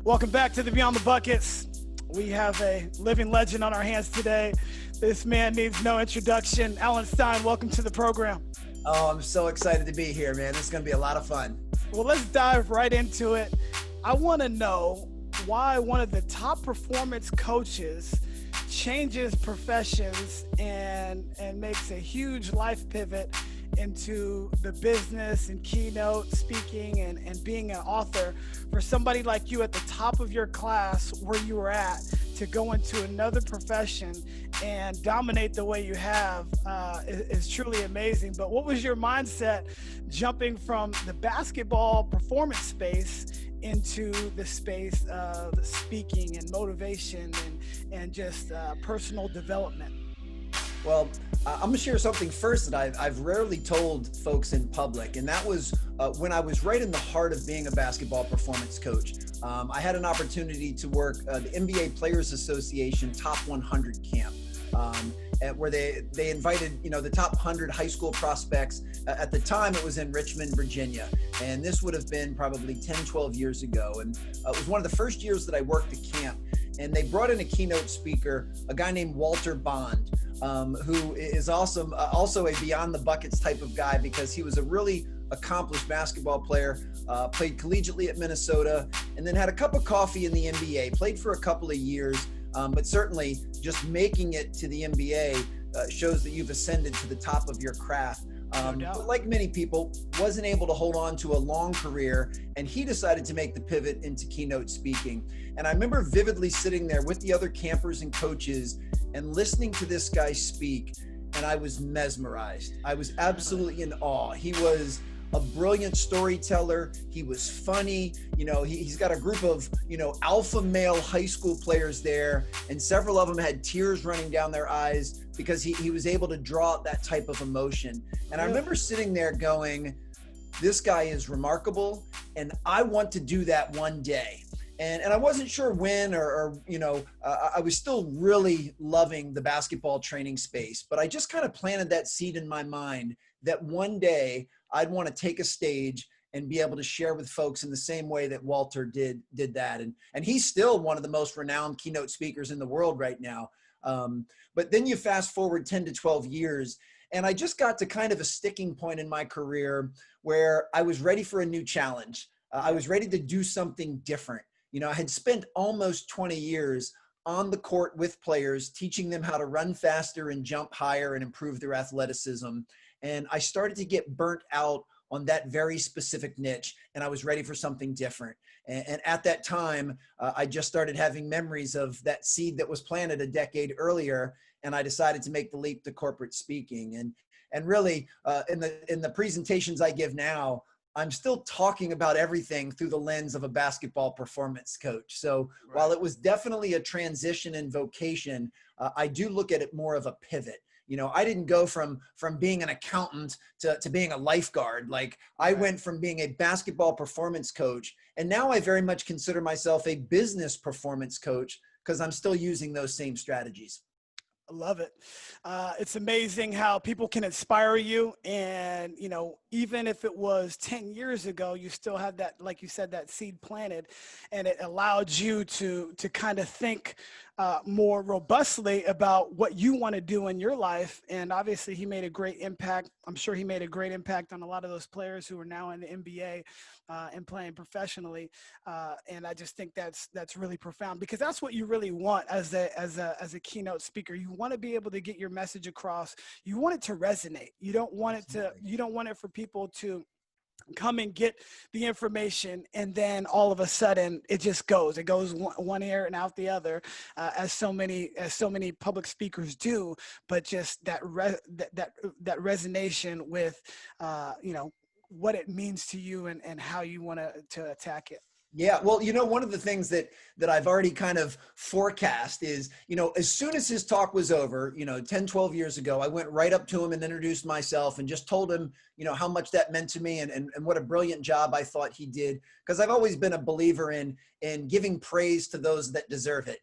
Welcome back to the Beyond the Buckets. We have a living legend on our hands today. This man needs no introduction. Alan Stein, welcome to the program. Oh, I'm so excited to be here, man. This is going to be a lot of fun. Well, let's dive right into it. I want to know why one of the top performance coaches changes professions and makes a huge life pivot into the business and keynote speaking and being an author. For somebody like you at the top of your class where you were at, to go into another profession and dominate the way you have is truly amazing. But what was your mindset jumping from the basketball performance space into the space of speaking and motivation and just personal development? Well, I'm going to share something first that I've rarely told folks in public, and that was when I was right in the heart of being a basketball performance coach. I had an opportunity to work the NBA Players Association Top 100 camp, where they invited, the top 100 high school prospects. At the time, it was in Richmond, Virginia, and this would have been probably 10, 12 years ago. And it was one of the first years that I worked the camp, and they brought in a keynote speaker, a guy named Walter Bond, who is awesome, also a beyond the buckets type of guy, because he was a really accomplished basketball player, played collegiately at Minnesota, and then had a cup of coffee in the NBA, played for a couple of years, but certainly just making it to the NBA shows that you've ascended to the top of your craft. But like many people, wasn't able to hold on to a long career, and he decided to make the pivot into keynote speaking. And I remember vividly sitting there with the other campers and coaches and listening to this guy speak, and I was mesmerized. I was absolutely in awe. He was a brilliant storyteller. He was funny. He's got a group of, alpha male high school players there, and several of them had tears running down their eyes because he was able to draw out that type of emotion. And I remember sitting there going, this guy is remarkable, and I want to do that one day. And I wasn't sure when I was still really loving the basketball training space, but I just kind of planted that seed in my mind that one day I'd want to take a stage and be able to share with folks in the same way that Walter did that. And he's still one of the most renowned keynote speakers in the world right now. But then you fast forward 10 to 12 years, and I just got to kind of a sticking point in my career where I was ready for a new challenge. I was ready to do something different. I had spent almost 20 years on the court with players, teaching them how to run faster and jump higher and improve their athleticism. And I started to get burnt out on that very specific niche, and I was ready for something different. And at that time, I just started having memories of that seed that was planted a decade earlier, and I decided to make the leap to corporate speaking. And really, in the presentations I give now, I'm still talking about everything through the lens of a basketball performance coach. So while it was definitely a transition in vocation, I do look at it more of a pivot. I didn't go from being an accountant to being a lifeguard. Like I went from being a basketball performance coach, and now I very much consider myself a business performance coach because I'm still using those same strategies. I love it. It's amazing how people can inspire you. And, even if it was 10 years ago, you still had that, like you said, that seed planted, and it allowed you to kind of think more robustly about what you want to do in your life. And obviously he made a great impact. I'm sure he made a great impact on a lot of those players who are now in the NBA and playing professionally. And I just think that's really profound, because that's what you really want as a keynote speaker. You want to be able to get your message across. You want it to resonate. You don't want it for people to come and get the information, and then all of a sudden it goes one ear and out the other, as so many public speakers do. But just that resonation with what it means to you and how you want to attack it. Yeah, well, one of the things that I've already kind of forecast is, as soon as his talk was over, 10, 12 years ago, I went right up to him and introduced myself and just told him, how much that meant to me and what a brilliant job I thought he did. Because I've always been a believer in giving praise to those that deserve it.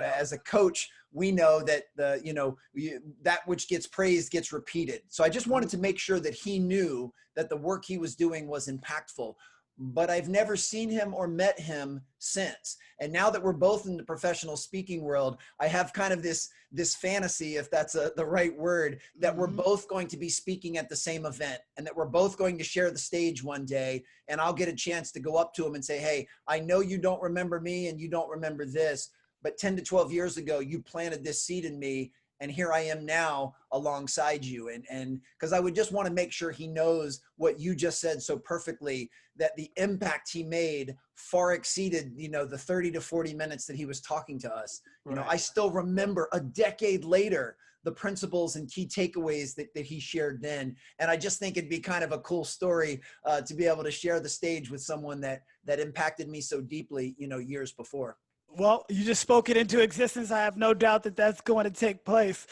As a coach, we know that that which gets praised gets repeated. So I just wanted to make sure that he knew that the work he was doing was impactful. but I've never seen him or met him since. And now that we're both in the professional speaking world, I have kind of this fantasy, if that's the right word, that we're both going to be speaking at the same event and that we're both going to share the stage one day. And I'll get a chance to go up to him and say, hey, I know you don't remember me and you don't remember this, but 10 to 12 years ago, you planted this seed in me. And here I am now alongside you. And because I would just want to make sure he knows what you just said so perfectly, that the impact he made far exceeded, the 30 to 40 minutes that he was talking to us. Right. I still remember a decade later, the principles and key takeaways that he shared then. And I just think it'd be kind of a cool story to be able to share the stage with someone that impacted me so deeply, years before. Well, you just spoke it into existence. I have no doubt that that's going to take place.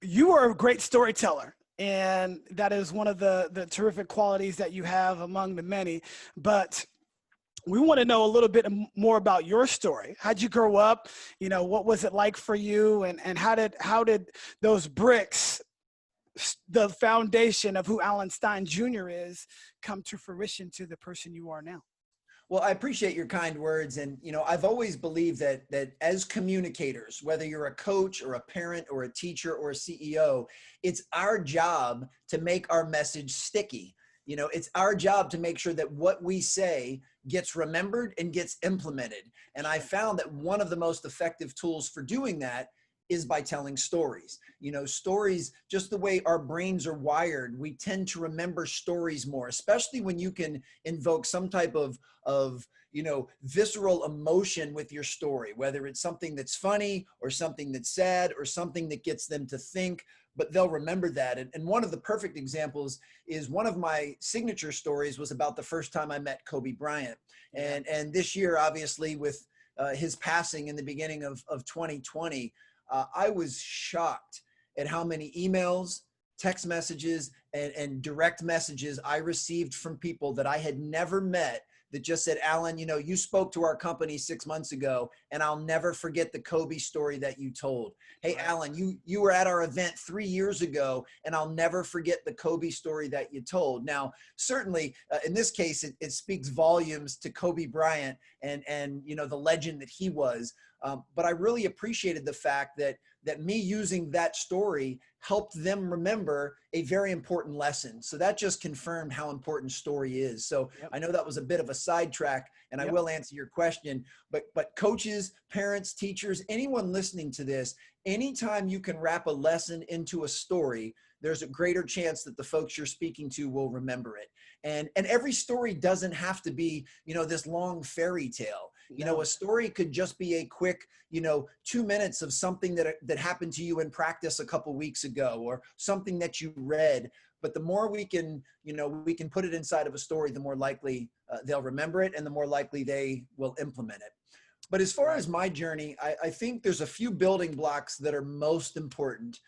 You are a great storyteller, and that is one of the terrific qualities that you have among the many. But we want to know a little bit more about your story. How'd you grow up? What was it like for you? And how did those bricks, the foundation of who Alan Stein Jr. is, come to fruition to the person you are now? Well, I appreciate your kind words. And, I've always believed that as communicators, whether you're a coach or a parent or a teacher or a CEO, it's our job to make our message sticky. It's our job to make sure that what we say gets remembered and gets implemented. And I found that one of the most effective tools for doing that is by telling stories. Stories, just the way our brains are wired, we tend to remember stories more, especially when you can invoke some type of visceral emotion with your story, whether it's something that's funny or something that's sad or something that gets them to think, but they'll remember that. And one of the perfect examples is one of my signature stories was about the first time I met Kobe Bryant. And this year, obviously, with his passing in the beginning of 2020, I was shocked at how many emails, text messages, and direct messages I received from people that I had never met that just said, Alan, you spoke to our company 6 months ago, and I'll never forget the Kobe story that you told. Hey, right. Alan, you were at our event 3 years ago, and I'll never forget the Kobe story that you told. Now, certainly, in this case, it speaks volumes to Kobe Bryant and the legend that he was. But I really appreciated the fact that me using that story helped them remember a very important lesson. So that just confirmed how important story is. So yep. I know that was a bit of a sidetrack, and yep. I will answer your question, but coaches, parents, teachers, anyone listening to this, anytime you can wrap a lesson into a story, there's a greater chance that the folks you're speaking to will remember it. And every story doesn't have to be, this long fairy tale. A story could just be a quick, 2 minutes of something that happened to you in practice a couple weeks ago, or something that you read. But the more we can put it inside of a story, the more likely they'll remember it and the more likely they will implement it. But as far as my journey, I think there's a few building blocks that are most important.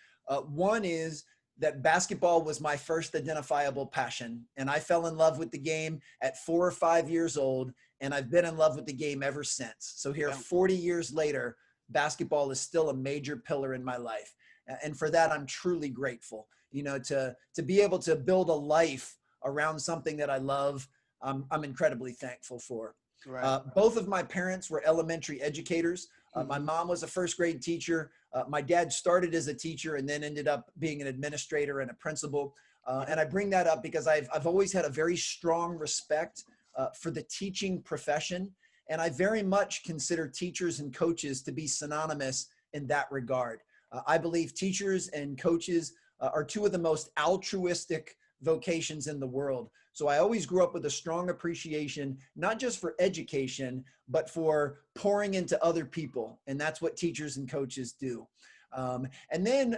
One is that basketball was my first identifiable passion. And I fell in love with the game at 4 or 5 years old. And I've been in love with the game ever since. So here, 40 years later, basketball is still a major pillar in my life. And for that, I'm truly grateful, to be able to build a life around something that I love. I'm incredibly thankful for. Right. Both of my parents were elementary educators. My mom was a first grade teacher. My dad started as a teacher and then ended up being an administrator and a principal. And I bring that up because I've always had a very strong respect for the teaching profession. And I very much consider teachers and coaches to be synonymous in that regard. I believe teachers and coaches are two of the most altruistic vocations in the world. So I always grew up with a strong appreciation, not just for education, but for pouring into other people. And that's what teachers and coaches do. And then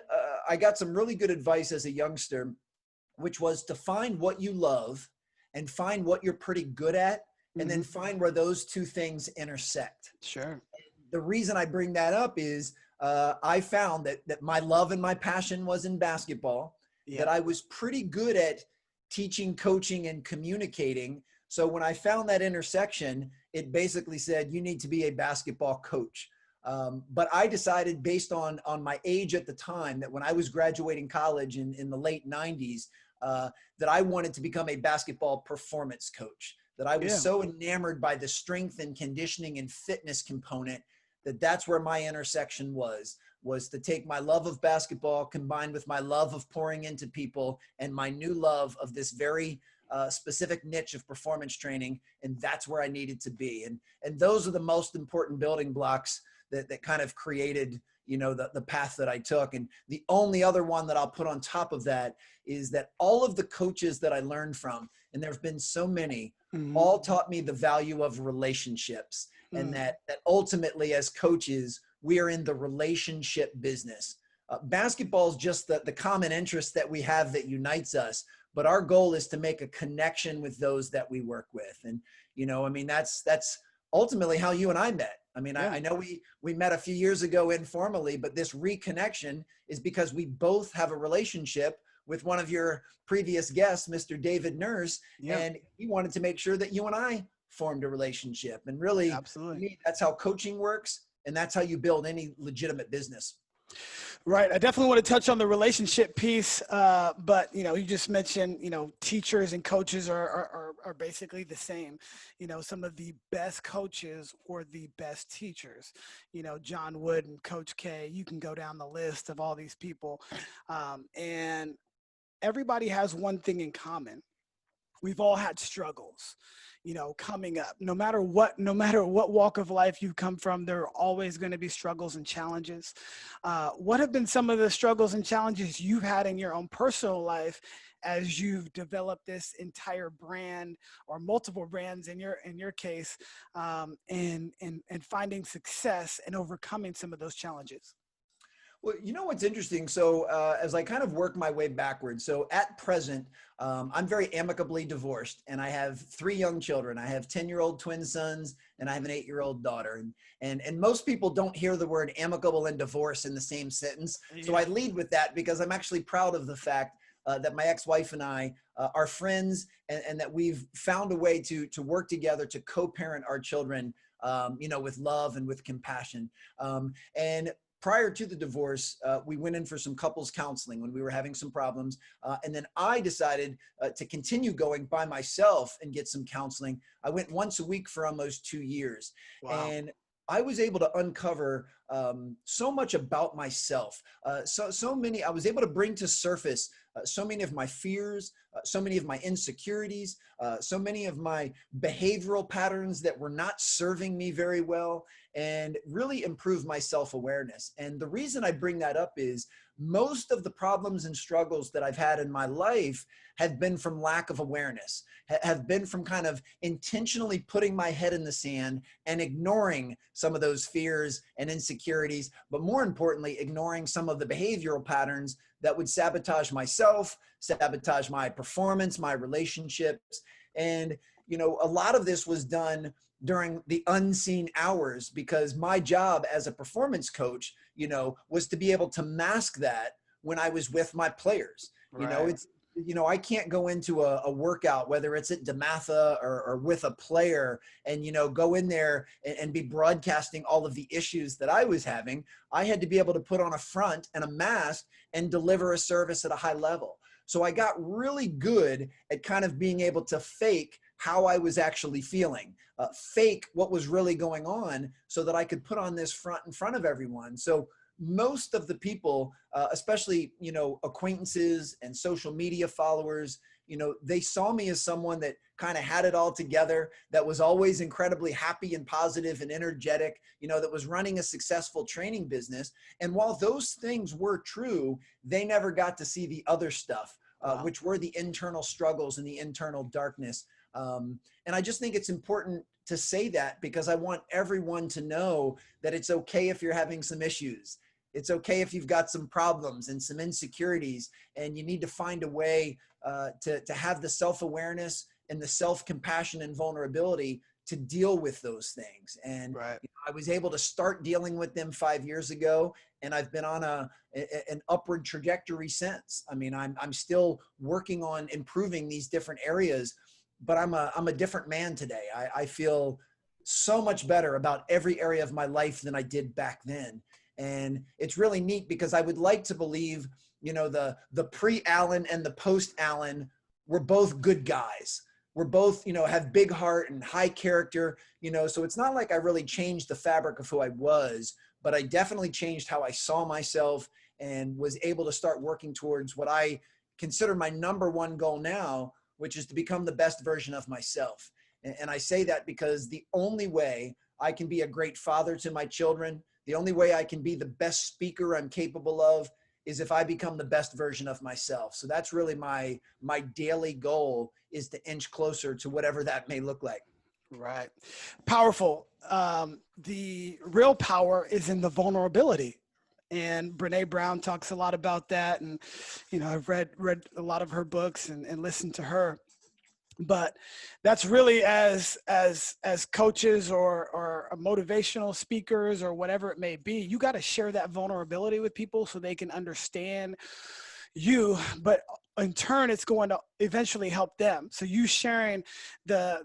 I got some really good advice as a youngster, which was to find what you love and find what you're pretty good at, and then find where those two things intersect. Sure. The reason I bring that up is I found that my love and my passion was in basketball, that I was pretty good at teaching, coaching, and communicating. So when I found that intersection, it basically said, you need to be a basketball coach. But I decided, based on my age at the time, that when I was graduating college in the late 90s, that I wanted to become a basketball performance coach. that I was Yeah. so enamored by the strength and conditioning and fitness component that that's where my intersection was to take my love of basketball combined with my love of pouring into people and my new love of this very specific niche of performance training. And that's where I needed to be. And those are the most important building blocks that kind of created, the path that I took. And the only other one that I'll put on top of that is that all of the coaches that I learned from, and there've been so many, Mm-hmm. all taught me the value of relationships, and that ultimately as coaches, we are in the relationship business. Basketball is just the common interest that we have that unites us, but our goal is to make a connection with those that we work with. And, that's ultimately how you and I met. I know we met a few years ago informally, but this reconnection is because we both have a relationship with one of your previous guests, Mr. David Nurse, and he wanted to make sure that you and I formed a relationship. And really, Absolutely. to me, that's how coaching works, and that's how you build any legitimate business. Right. I definitely want to touch on the relationship piece, but you just mentioned, teachers and coaches are basically the same. Some of the best coaches or the best teachers. John Wood and Coach K. You can go down the list of all these people, and everybody has one thing in common. We've all had struggles, coming up. No matter what walk of life you come from, there are always going to be struggles and challenges. What have been some of the struggles and challenges you've had in your own personal life as you've developed this entire brand or multiple brands in your case, and finding success and overcoming some of those challenges? Well, what's interesting? So as I kind of work my way backwards, so at present, I'm very amicably divorced, and I have 3 young children. I have 10-year-old twin sons, and I have an 8-year-old daughter. And most people don't hear the word amicable and divorce in the same sentence. So I lead with that because I'm actually proud of the fact that my ex-wife and I are friends, and that we've found a way to work together to co-parent our children, with love and with compassion. And prior to the divorce, we went in for some couples counseling when we were having some problems. And then I decided to continue going by myself and get some counseling. I went once a week for almost 2 years. Wow. And I was able to uncover so much about myself. I was able to bring to surface so many of my fears, so many of my insecurities, so many of my behavioral patterns that were not serving me very well, and really improve my self-awareness. And the reason I bring that up is most of the problems and struggles that I've had in my life have been from lack of awareness, have been from kind of intentionally putting my head in the sand and ignoring some of those fears and insecurities, but more importantly, ignoring some of the behavioral patterns that would sabotage myself, sabotage my performance, my relationships. And, a lot of this was done during the unseen hours, because my job as a performance coach, was to be able to mask that when I was with my players. Right. I can't go into a workout, whether it's at DeMatha or with a player, and, go in there and be broadcasting all of the issues that I was having. I had to be able to put on a front and a mask and deliver a service at a high level. So I got really good at kind of being able to fake how I was actually feeling, fake what was really going on, so that I could put on this front in front of everyone. So most of the people, especially, acquaintances and social media followers, they saw me as someone that kind of had it all together, that was always incredibly happy and positive and energetic, that was running a successful training business. And while those things were true, they never got to see the other stuff, which were the internal struggles and the internal darkness. And I just think it's important to say that, because I want everyone to know that it's okay if you're having some issues. It's okay if you've got some problems and some insecurities, and you need to find a way to have the self-awareness and the self-compassion and vulnerability to deal with those things. And I was able to start dealing with them 5 years ago, and I've been on an upward trajectory since. I'm still working on improving these different areas, but I'm a different man today. I feel so much better about every area of my life than I did back then. And it's really neat, because I would like to believe, the pre-Allen and the post-Allen were both good guys. we're both, have big heart and high character, so it's not like I really changed the fabric of who I was, but I definitely changed how I saw myself and was able to start working towards what I consider my number one goal now, which is to become the best version of myself. And I say that because the only way I can be a great father to my children, the only way I can be the best speaker I'm capable of, is if I become the best version of myself. So that's really my daily goal, is to inch closer to whatever that may look like. Right. Powerful. The real power is in the vulnerability. And Brene Brown talks a lot about that. And, I've read a lot of her books and listened to her. But that's really, as coaches or motivational speakers or whatever it may be, you got to share that vulnerability with people so they can understand you, but in turn it's going to eventually help them. So you sharing the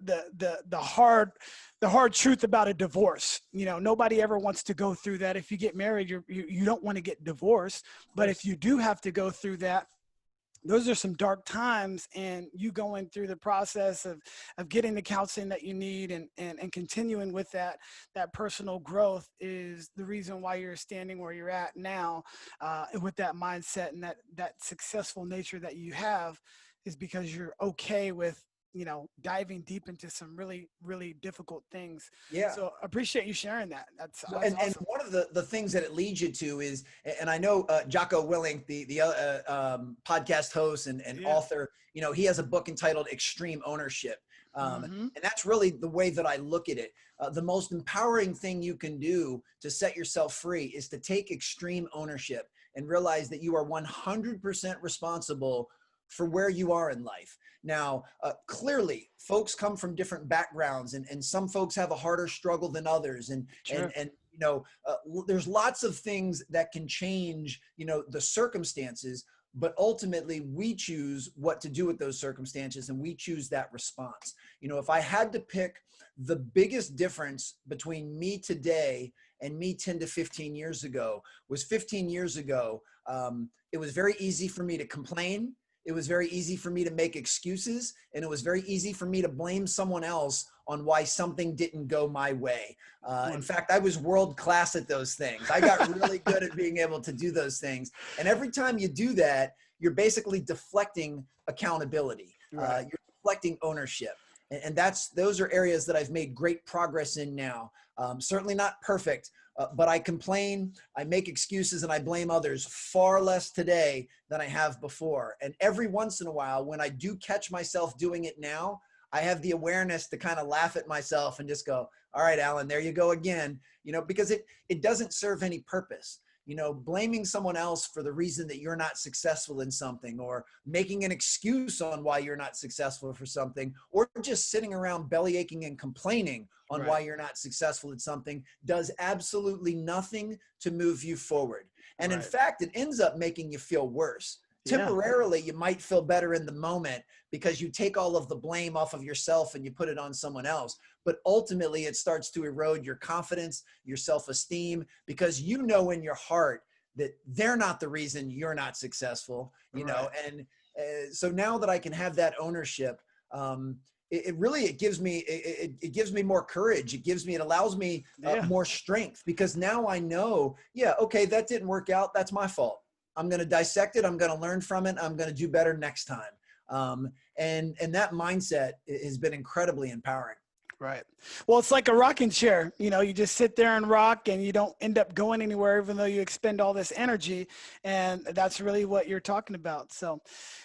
hard truth about a divorce. Nobody ever wants to go through that. If you get married, you don't want to get divorced, but if you do have to go through that, those are some dark times, and you going through the process of getting the counseling that you need and continuing with that personal growth is the reason why you're standing where you're at now, with that mindset and that successful nature that you have, is because you're okay with, diving deep into some really, really difficult things. Yeah. So appreciate you sharing that. That's and awesome. one of the things that it leads you to is, and I know Jocko Willink, the podcast host and author, he has a book entitled Extreme Ownership. And that's really the way that I look at it. The most empowering thing you can do to set yourself free is to take extreme ownership and realize that you are 100% responsible for where you are in life. Now, clearly, folks come from different backgrounds, and some folks have a harder struggle than others. And there's lots of things that can change, the circumstances, but ultimately we choose what to do with those circumstances, and we choose that response. If I had to pick the biggest difference between me today and me 10 to 15 years ago, was 15 years ago, it was very easy for me to complain. It was very easy for me to make excuses, and it was very easy for me to blame someone else on why something didn't go my way. In fact, I was world class at those things. I got really good at being able to do those things. And every time you do that, you're basically deflecting accountability. Right. You're deflecting ownership. And those are areas that I've made great progress in now. Certainly not perfect, but I complain, I make excuses, and I blame others far less today than I have before. And every once in a while, when I do catch myself doing it now, I have the awareness to kind of laugh at myself and just go, all right, Alan, there you go again, because it doesn't serve any purpose. Blaming someone else for the reason that you're not successful in something, or making an excuse on why you're not successful for something, or just sitting around belly aching and complaining on why you're not successful at something, does absolutely nothing to move you forward. And in fact, it ends up making you feel worse. Temporarily, you might feel better in the moment because you take all of the blame off of yourself and you put it on someone else. But ultimately, it starts to erode your confidence, your self-esteem, because in your heart that they're not the reason you're not successful, And so now that I can have that ownership, it gives me more courage. It allows me more strength, because now I know, okay, that didn't work out. That's my fault. I'm going to dissect it. I'm going to learn from it. I'm going to do better next time. And that mindset has been incredibly empowering. Right. Well, it's like a rocking chair. You just sit there and rock, and you don't end up going anywhere, even though you expend all this energy. And that's really what you're talking about. So,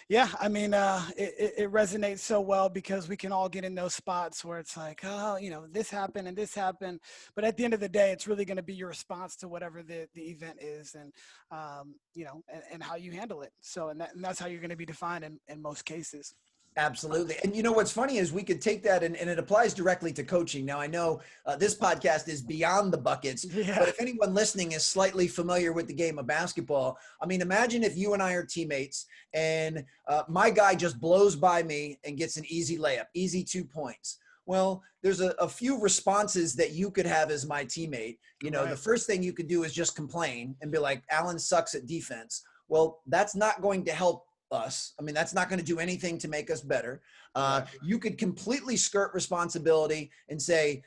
yeah, I mean, it resonates so well, because we can all get in those spots where it's like, oh, this happened and this happened. But at the end of the day, it's really going to be your response to whatever the event is, and, and how you handle it. So, and that's how you're going to be defined in most cases. Absolutely. And what's funny is we could take that and it applies directly to coaching. Now, I know this podcast is beyond the buckets, but if anyone listening is slightly familiar with the game of basketball, I mean, imagine if you and I are teammates, and my guy just blows by me and gets an easy layup, easy 2 points. Well, there's a few responses that you could have as my teammate. The first thing you could do is just complain and be like, Alan sucks at defense. Well, that's not going to help us. I mean, that's not going to do anything to make us better. Right. You could completely skirt responsibility and say,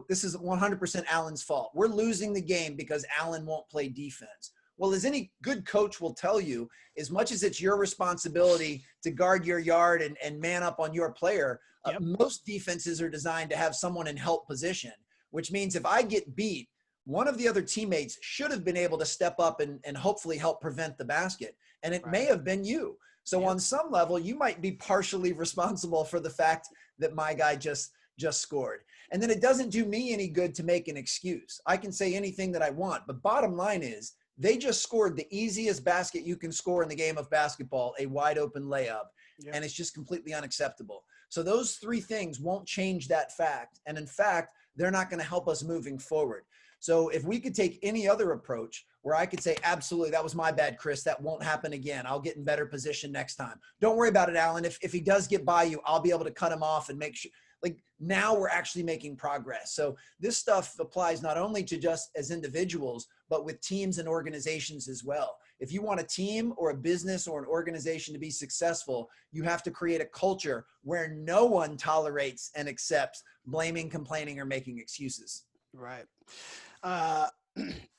this is 100% Allen's fault. We're losing the game because Allen won't play defense. Well, as any good coach will tell you, as much as it's your responsibility to guard your yard and man up on your player, Yep. most defenses are designed to have someone in help position, which means if I get beat, one of the other teammates should have been able to step up and hopefully help prevent the basket. And it may have been you. So on some level, you might be partially responsible for the fact that my guy just scored. And then it doesn't do me any good to make an excuse. I can say anything that I want, but bottom line is they just scored the easiest basket you can score in the game of basketball, a wide open layup. Yep. And it's just completely unacceptable. So those three things won't change that fact. And in fact, they're not going to help us moving forward. So if we could take any other approach where I could say, absolutely, that was my bad, Chris, that won't happen again. I'll get in better position next time. Don't worry about it, Allen. If he does get by you, I'll be able to cut him off and make sure. Like now we're actually making progress. So this stuff applies not only to just as individuals, but with teams and organizations as well. If you want a team or a business or an organization to be successful, you have to create a culture where no one tolerates and accepts blaming, complaining, or making excuses. Right.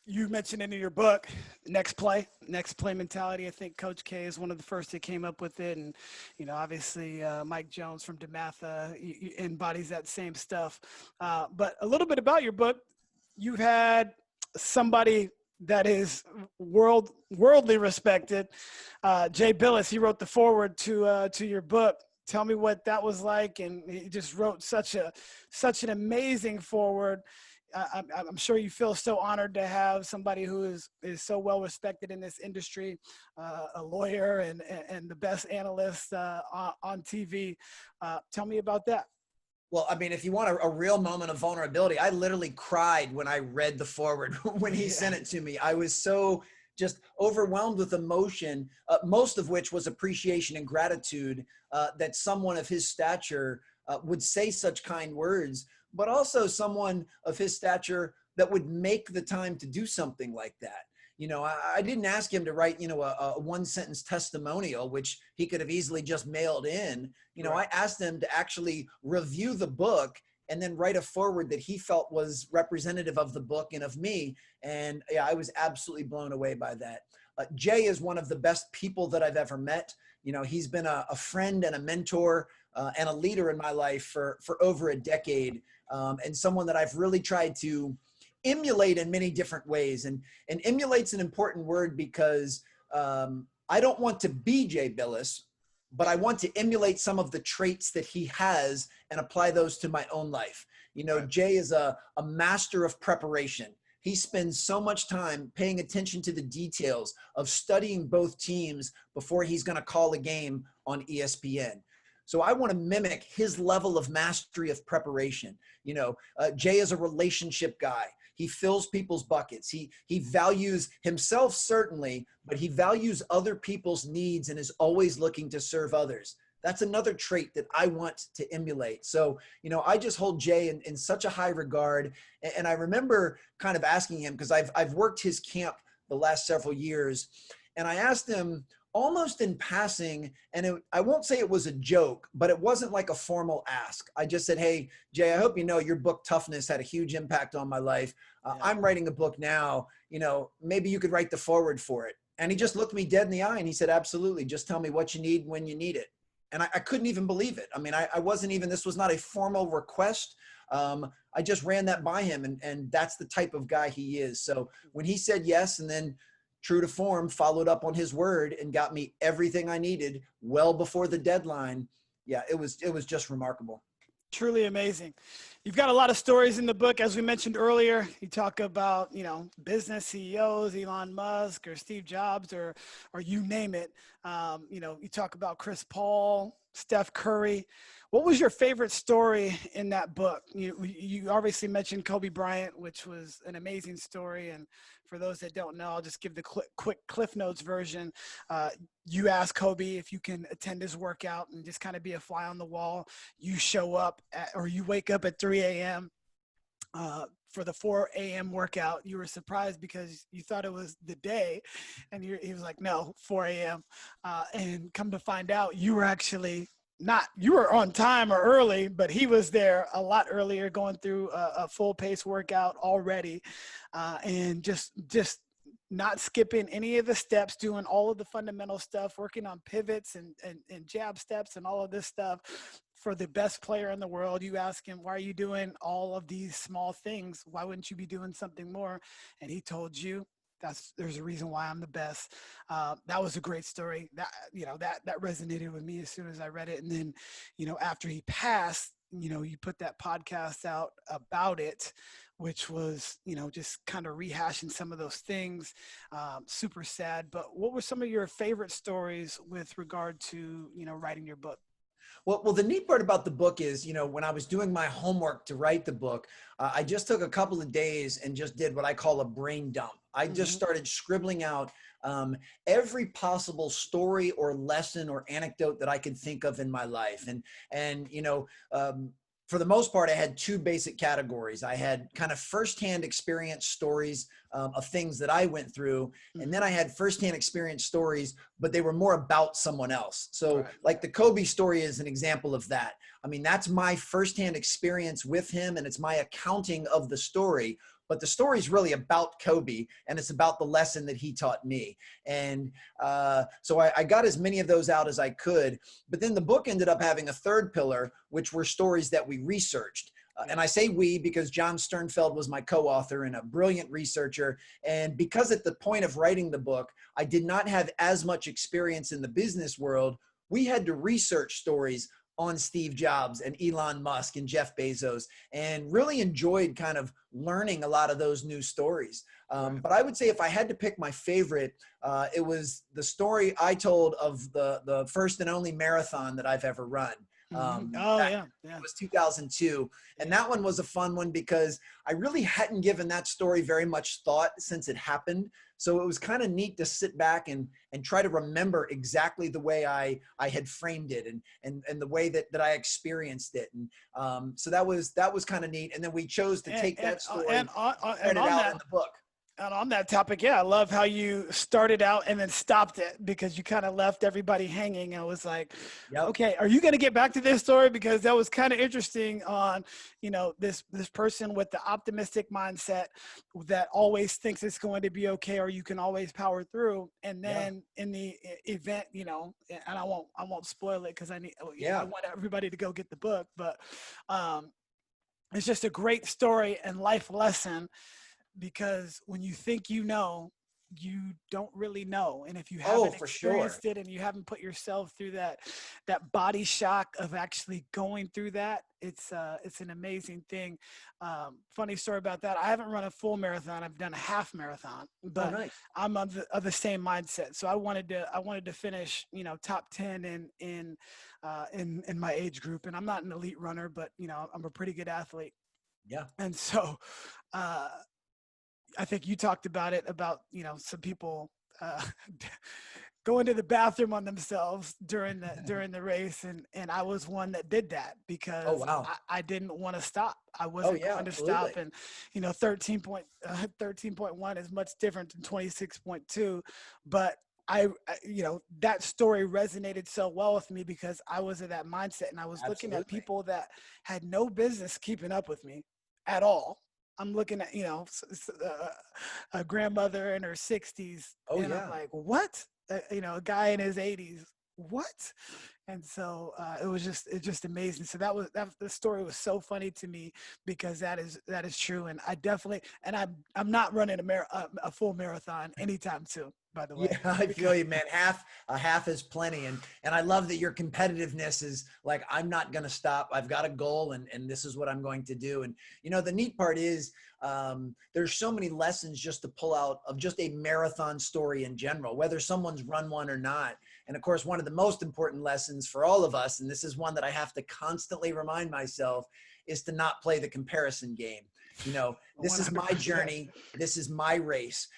You mentioned in your book, next play mentality. I think Coach K is one of the first that came up with it. And, obviously Mike Jones from DeMatha embodies that same stuff. But a little bit about your book, you've had somebody that is worldly respected, Jay Bilas. He wrote the foreword to your book. Tell me what that was like. And he just wrote such an amazing foreword. I'm sure you feel so honored to have somebody who is so well respected in this industry, a lawyer and the best analyst on TV. Tell me about that. Well, I mean, if you want a real moment of vulnerability, I literally cried when I read the foreword when he sent it to me. I was so just overwhelmed with emotion, most of which was appreciation and gratitude that someone of his stature would say such kind words, but also someone of his stature that would make the time to do something like that. I didn't ask him to write, a one-sentence testimonial, which he could have easily just mailed in. Right. I asked him to actually review the book and then write a foreword that he felt was representative of the book and of me. And yeah, I was absolutely blown away by that. Jay is one of the best people that I've ever met. He's been a friend and a mentor and a leader in my life for over a decade, and someone that I've really tried to emulate in many different ways. And emulate's an important word because I don't want to be Jay Bilas, but I want to emulate some of the traits that he has and apply those to my own life. Right. Jay is a master of preparation. He spends so much time paying attention to the details of studying both teams before he's going to call a game on ESPN. So I want to mimic his level of mastery of preparation. Jay is a relationship guy. He fills people's buckets. He values himself, certainly, but he values other people's needs and is always looking to serve others. That's another trait that I want to emulate. So, I just hold Jay in such a high regard. And I remember kind of asking him, because I've worked his camp the last several years, and I asked him almost in passing, and I won't say it was a joke, but it wasn't like a formal ask. I just said, hey, Jay, I hope you know your book Toughness had a huge impact on my life. I'm writing a book now, maybe you could write the foreword for it. And he just looked me dead in the eye and he said, absolutely, just tell me what you need when you need it. And I couldn't even believe it. I mean, I wasn't even, this was not a formal request. I just ran that by him, and that's the type of guy he is. So when he said yes, and then true to form, followed up on his word and got me everything I needed well before the deadline. Yeah, it was just remarkable. Truly amazing. You've got a lot of stories in the book, as we mentioned earlier. You talk about, business CEOs, Elon Musk or Steve Jobs or you name it. You talk about Chris Paul, Steph Curry. What was your favorite story in that book? You obviously mentioned Kobe Bryant, which was an amazing story. And for those that don't know, I'll just give the quick Cliff Notes version. You ask Kobe if you can attend his workout and just kind of be a fly on the wall. You show up or you wake up at 3 a.m. for the 4 a.m. workout. You were surprised because you thought it was the day, and he was like, "No, 4 a.m." And come to find out, you were actually not. You were on time or early, but he was there a lot earlier, going through a full pace workout already, and just not skipping any of the steps, doing all of the fundamental stuff, working on pivots and jab steps and all of this stuff for the best player in the world. You ask him, why are you doing all of these small things? Why wouldn't you be doing something more? And he told you, there's a reason why I'm the best. That was a great story. That resonated with me as soon as I read it. And then, after he passed, you put that podcast out about it, which was, just kind of rehashing some of those things. Super sad. But what were some of your favorite stories with regard to, writing your book? Well, the neat part about the book is, when I was doing my homework to write the book, I just took a couple of days and just did what I call a brain dump. I just started scribbling out every possible story or lesson or anecdote that I could think of in my life. And for the most part, I had two basic categories. I had kind of firsthand experience stories of things that I went through. And then I had firsthand experience stories, but they were more about someone else. So like the Kobe story is an example of that. I mean, that's my firsthand experience with him, and it's my accounting of the story. But the story is really about Kobe, and it's about the lesson that he taught me. And so I got as many of those out as I could. But then the book ended up having a third pillar, which were stories that we researched. And I say we because John Sternfeld was my co-author and a brilliant researcher. And because at the point of writing the book, I did not have as much experience in the business world, we had to research stories on Steve Jobs and Elon Musk and Jeff Bezos, and really enjoyed kind of learning a lot of those new stories. But I would say if I had to pick my favorite, it was the story I told of the first and only marathon that I've ever run. It was 2002. And that one was a fun one because I really hadn't given that story very much thought since it happened. So it was kind of neat to sit back and try to remember exactly the way I had framed it and the way that I experienced it. And so that was kind of neat. And then we chose to take that story and write it out in the book. And on that topic, I love how you started out and then stopped it because you kind of left everybody hanging. I was like, okay, are you going to get back to this story? Because that was kind of interesting on, this person with the optimistic mindset that always thinks it's going to be okay, or you can always power through. And then in the event, and I won't spoil it because I want everybody to go get the book, but it's just a great story and life lesson. Because when you think you don't really know. And if you haven't experienced it and you haven't put yourself through that body shock of actually going through that, it's an amazing thing. Funny story about that. I haven't run a full marathon. I've done a half marathon, but I'm of the same mindset. So I wanted to finish, top 10 in my age group. And I'm not an elite runner, but I'm a pretty good athlete. Yeah. And so, I think you talked about it, some people going to the bathroom on themselves during the race. And I was one that did that because I didn't want to stop. I wasn't going to stop. And, 13.1 is much different than 26.2, but that story resonated so well with me because I was in that mindset and I was looking at people that had no business keeping up with me at all. I'm looking at, a grandmother in her 60s. I'm like, what? A guy in his 80s. What? And so it's just amazing. So the story was so funny to me because that is true. And I definitely, and I'm not running a full marathon anytime soon, by the way. Yeah, I feel you, man. A half is plenty. And I love that your competitiveness is like, I'm not going to stop. I've got a goal and this is what I'm going to do. And, the neat part is there's so many lessons just to pull out of just a marathon story in general, whether someone's run one or not. And of course, one of the most important lessons for all of us, and this is one that I have to constantly remind myself, is to not play the comparison game. This is my journey. This is my race.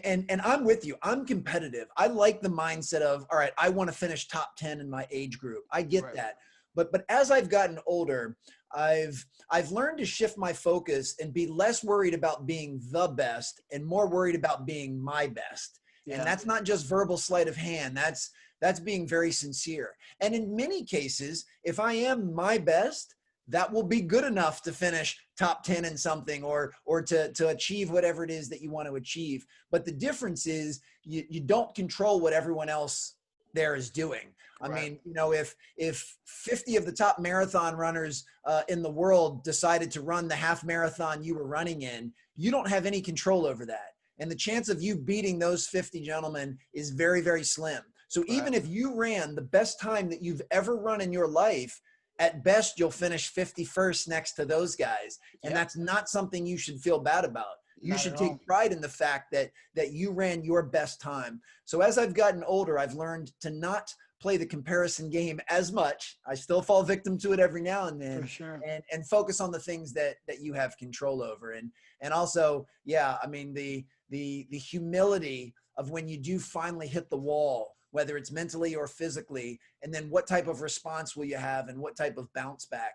And I'm with you. I'm competitive. I like the mindset of, all right, I want to finish top 10 in my age group. I get that. But as I've gotten older, I've learned to shift my focus and be less worried about being the best and more worried about being my best. Yeah. And that's not just verbal sleight of hand. That's being very sincere. And in many cases, if I am my best, that will be good enough to finish top 10 in something or to achieve whatever it is that you want to achieve. But the difference is you don't control what everyone else there is doing. I mean, you know, if 50 of the top marathon runners in the world decided to run the half marathon you were running in, you don't have any control over that. And the chance of you beating those 50 gentlemen is very, very slim. So even if you ran the best time that you've ever run in your life, at best, you'll finish 51st next to those guys. And that's not something you should feel bad about. You should take pride in the fact that you ran your best time. So as I've gotten older, I've learned to not play the comparison game as much. I still fall victim to it every now and then. For sure. And focus on the things that you have control over. And also, yeah, I mean, the humility of when you do finally hit the wall, whether it's mentally or physically, and then what type of response will you have and what type of bounce back.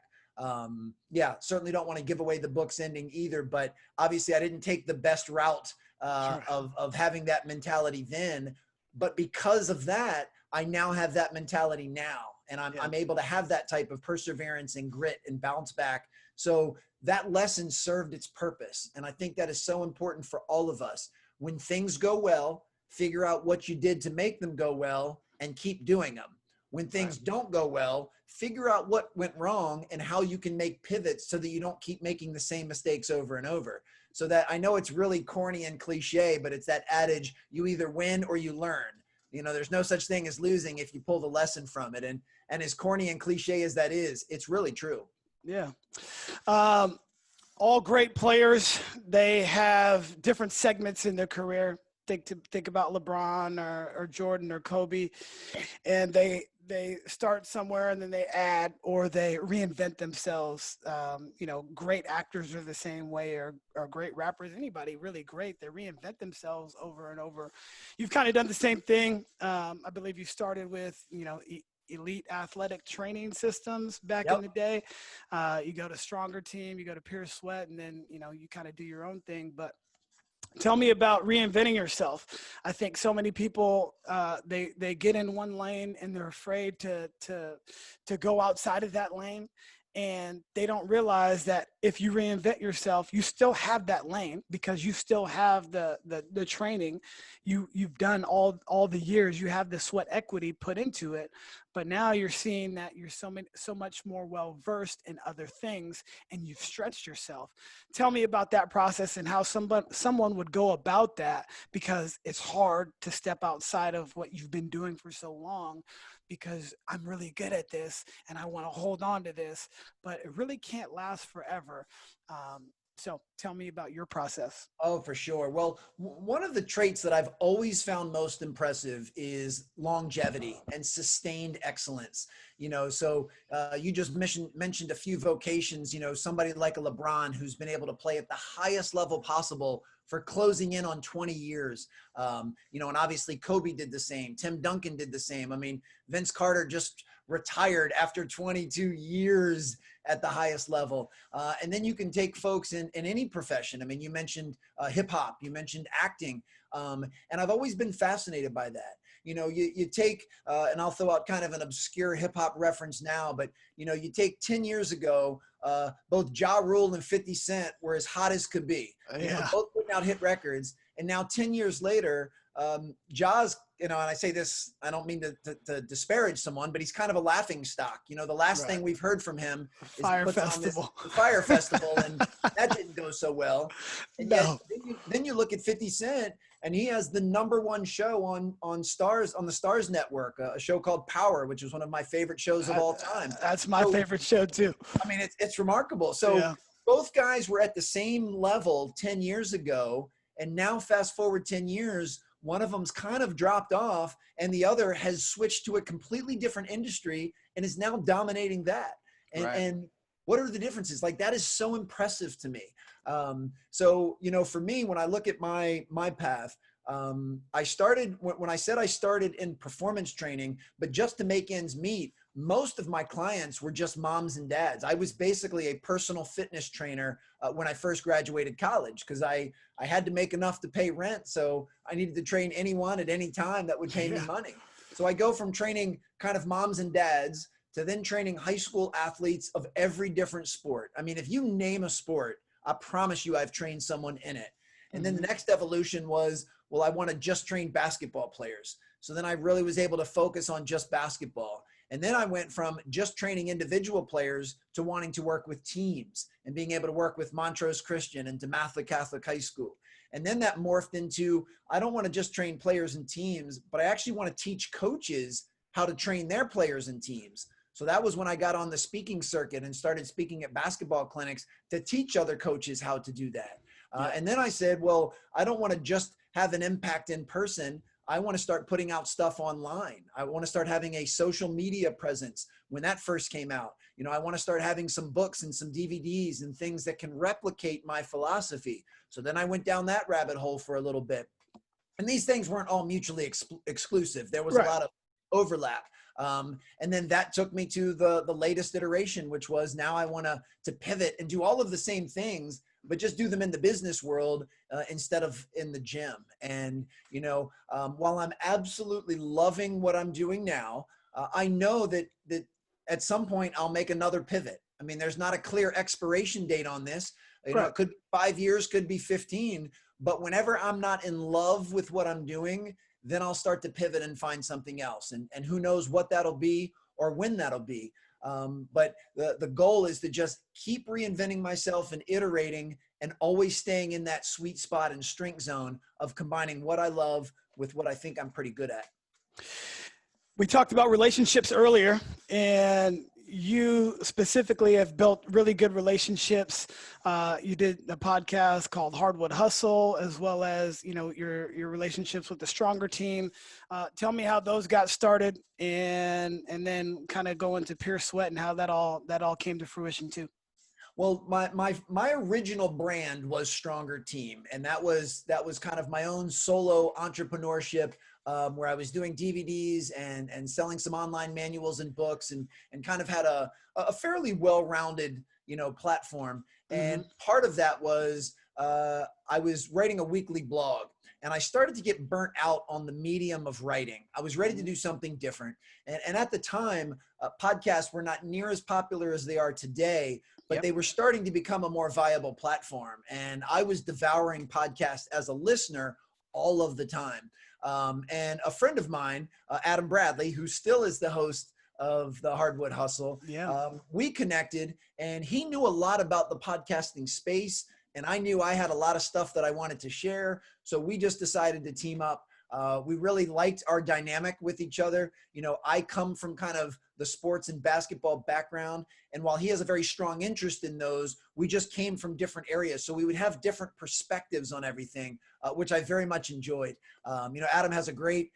Yeah, certainly don't want to give away the book's ending either, but obviously I didn't take the best route of having that mentality then, but because of that, I now have that mentality now, and I'm able to have that type of perseverance and grit and bounce back. So that lesson served its purpose. And I think that is so important for all of us. When things go well, figure out what you did to make them go well and keep doing them. When things don't go well, figure out what went wrong and how you can make pivots so that you don't keep making the same mistakes over and over. So that, I know it's really corny and cliche, but it's that adage, you either win or you learn. You know, there's no such thing as losing if you pull the lesson from it. And as corny and cliche as that is, it's really true. Yeah. All great players, they have different segments in their career. Think about LeBron or Jordan or Kobe, and they start somewhere and then they add or they reinvent themselves. You know, great actors are the same way, or great rappers, anybody really great, they reinvent themselves over and over. You've kind of done the same thing. I believe you started with, you know, elite athletic training systems back in the day. You go to Stronger Team, you go to Pure Sweat, and then, you know, you kind of do your own thing. But tell me about reinventing yourself. I think so many people, they get in one lane and they're afraid to go outside of that lane. And they don't realize that if you reinvent yourself, you still have that lane because you still have the training. You've done all the years. You have the sweat equity put into it, but now you're seeing that you're so much more well versed in other things, and you've stretched yourself. Tell me about that process and how someone would go about that, because it's hard to step outside of what you've been doing for so long. Because I'm really good at this and I want to hold on to this, but it really can't last forever. So tell me about your process. Oh, for sure. Well, one of the traits that I've always found most impressive is longevity and sustained excellence. You know, so you just mentioned a few vocations, you know, somebody like a LeBron who's been able to play at the highest level possible for closing in on 20 years. You know, and obviously Kobe did the same. Tim Duncan did the same. I mean, Vince Carter just retired after 22 years at the highest level. And then you can take folks in any profession. I mean, you mentioned hip hop, you mentioned acting. And I've always been fascinated by that. You know, you take, and I'll throw out kind of an obscure hip hop reference now, but, you know, you take 10 years ago, both Ja Rule and 50 Cent were as hot as could be. You know, both putting out hit records. And now 10 years later, Ja's, you know, and I say this, I don't mean to disparage someone, but he's kind of a laughing stock. You know, the last thing we've heard from him is Fire Festival. Fire Festival, and that didn't go so well. And yet, then you look at 50 Cent, and he has the #1 show on the Stars Network, a show called Power, which is one of my favorite shows of all time. That's my favorite show too. I mean, it's remarkable. So both guys were at the same level 10 years ago, and now fast forward 10 years, one of them's kind of dropped off and the other has switched to a completely different industry and is now dominating that. And what are the differences? Like, that is so impressive to me. So, you know, for me, when I look at my path, I started, when I said I started in performance training, but just to make ends meet, most of my clients were just moms and dads. I was basically a personal fitness trainer when I first graduated college, because I had to make enough to pay rent. So I needed to train anyone at any time that would pay me money. So I go from training kind of moms and dads to then training high school athletes of every different sport. I mean, if you name a sport, I promise you I've trained someone in it. And then the next evolution was, well, I want to just train basketball players. So then I really was able to focus on just basketball. And then I went from just training individual players to wanting to work with teams and being able to work with Montrose Christian and DeMatha Catholic High School. And then that morphed into, I don't want to just train players and teams, but I actually want to teach coaches how to train their players and teams. So that was when I got on the speaking circuit and started speaking at basketball clinics to teach other coaches how to do that. And then I said, well, I don't want to just have an impact in person. I want to start putting out stuff online. I want to start having a social media presence. When that first came out, you know, I want to start having some books and some DVDs and things that can replicate my philosophy. So then I went down that rabbit hole for a little bit. And these things weren't all mutually exclusive. There was a lot of overlap. And then that took me to the latest iteration, which was now I want to pivot and do all of the same things, but just do them in the business world instead of in the gym. And, you know, while I'm absolutely loving what I'm doing now, I know that at some point I'll make another pivot. I mean, there's not a clear expiration date on this. You know, it could be 5 years, could be 15, but whenever I'm not in love with what I'm doing, then I'll start to pivot and find something else. And who knows what that'll be or when that'll be. But the goal is to just keep reinventing myself and iterating and always staying in that sweet spot and strength zone of combining what I love with what I think I'm pretty good at. We talked about relationships earlier, and you specifically have built really good relationships. You did a podcast called Hardwood Hustle, as well as, you know, your relationships with the Stronger team. Tell me how those got started, and then kind of go into Pure Sweat and how that all came to fruition too. Well, my original brand was Stronger Team, and that was kind of my own solo entrepreneurship, where I was doing DVDs and selling some online manuals and books, and kind of had a fairly well-rounded, you know, platform. And part of that was I was writing a weekly blog, and I started to get burnt out on the medium of writing. I was ready to do something different. And at the time, podcasts were not near as popular as they are today, but they were starting to become a more viable platform. And I was devouring podcasts as a listener all of the time. And a friend of mine, Adam Bradley, who still is the host of the Hardwood Hustle, we connected, and he knew a lot about the podcasting space. And I knew I had a lot of stuff that I wanted to share. So we just decided to team up. We really liked our dynamic with each other. You know, I come from kind of the sports and basketball background. And while he has a very strong interest in those, we just came from different areas. So we would have different perspectives on everything, which I very much enjoyed. You know, Adam has a great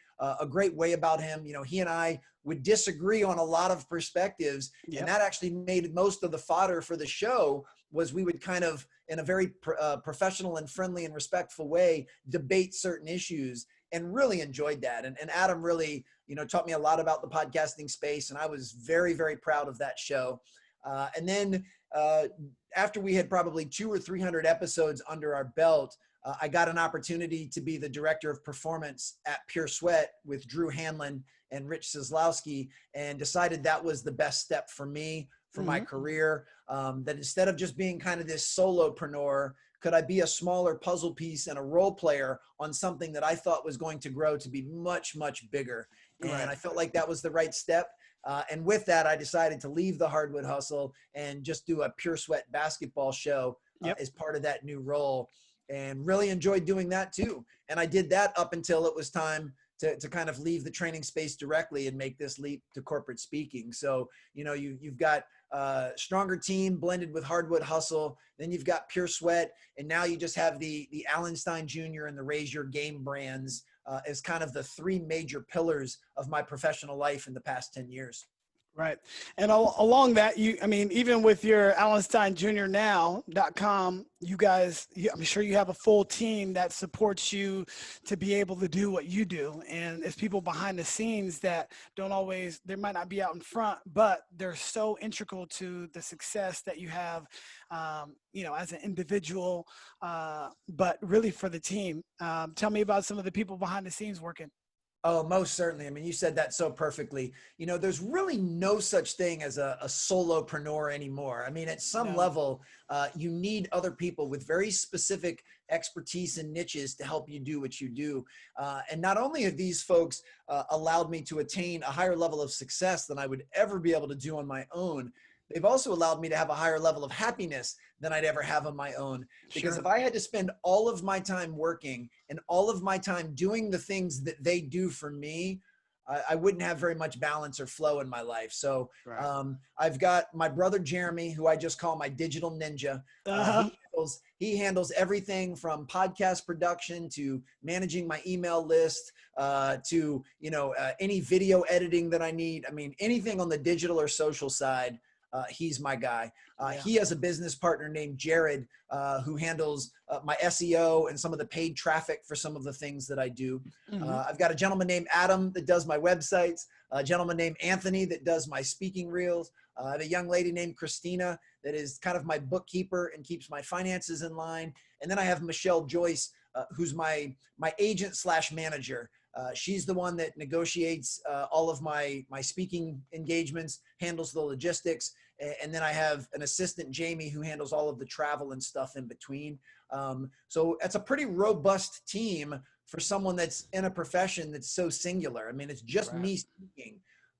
way about him. You know, he and I would disagree on a lot of perspectives. And that actually made most of the fodder for the show. Was we would kind of, in a very professional and friendly and respectful way, debate certain issues, and really enjoyed that. And Adam really, you know, taught me a lot about the podcasting space, and I was very, very proud of that show. And then after we had probably 200 or 300 episodes under our belt, I got an opportunity to be the director of performance at Pure Sweat with Drew Hanlon and Rich Sislowski, and decided that was the best step for me, for my career, that instead of just being kind of this solopreneur, could I be a smaller puzzle piece and a role player on something that I thought was going to grow to be much, much bigger. And I felt like that was the right step. And with that, I decided to leave the Hardwood Hustle and just do a Pure Sweat basketball show as part of that new role, and really enjoyed doing that too. And I did that up until it was time to kind of leave the training space directly and make this leap to corporate speaking. So, you know, you've got Stronger Team blended with Hardwood Hustle, then you've got Pure Sweat, and now you just have the Stein Jr. and the Raise Your Game brands as kind of the three major pillars of my professional life in the past 10 years. Right. And along that, I mean, even with your Stein Jr. now.com, you guys, I'm sure you have a full team that supports you to be able to do what you do. And it's people behind the scenes that don't always, they might not be out in front, but they're so integral to the success that you have, as an individual, but really for the team. Tell me about some of the people behind the scenes working. Oh, most certainly. I mean, you said that so perfectly. There's really no such thing as a solopreneur anymore. I mean, at some No. level, you need other people with very specific expertise and niches to help you do what you do. And not only have these folks allowed me to attain a higher level of success than I would ever be able to do on my own, they've also allowed me to have a higher level of happiness than I'd ever have on my own. Because Sure. if I had to spend all of my time working and all of my time doing the things that they do for me, I wouldn't have very much balance or flow in my life. So Right. I've got my brother Jeremy, who I just call my digital ninja. Uh-huh. He handles everything from podcast production to managing my email list to any video editing that I need. I mean, anything on the digital or social side. He's my guy. He has a business partner named Jared who handles my SEO and some of the paid traffic for some of the things that I do. I've got a gentleman named Adam that does my websites, a gentleman named Anthony that does my speaking reels. I have a young lady named Christina that is kind of my bookkeeper and keeps my finances in line. And then I have Michelle Joyce, who's my agent / manager. She's the one that negotiates all of my speaking engagements, handles the logistics. And then I have an assistant, Jamie, who handles all of the travel and stuff in between. So it's a pretty robust team for someone that's in a profession that's so singular. I mean, it's just me speaking.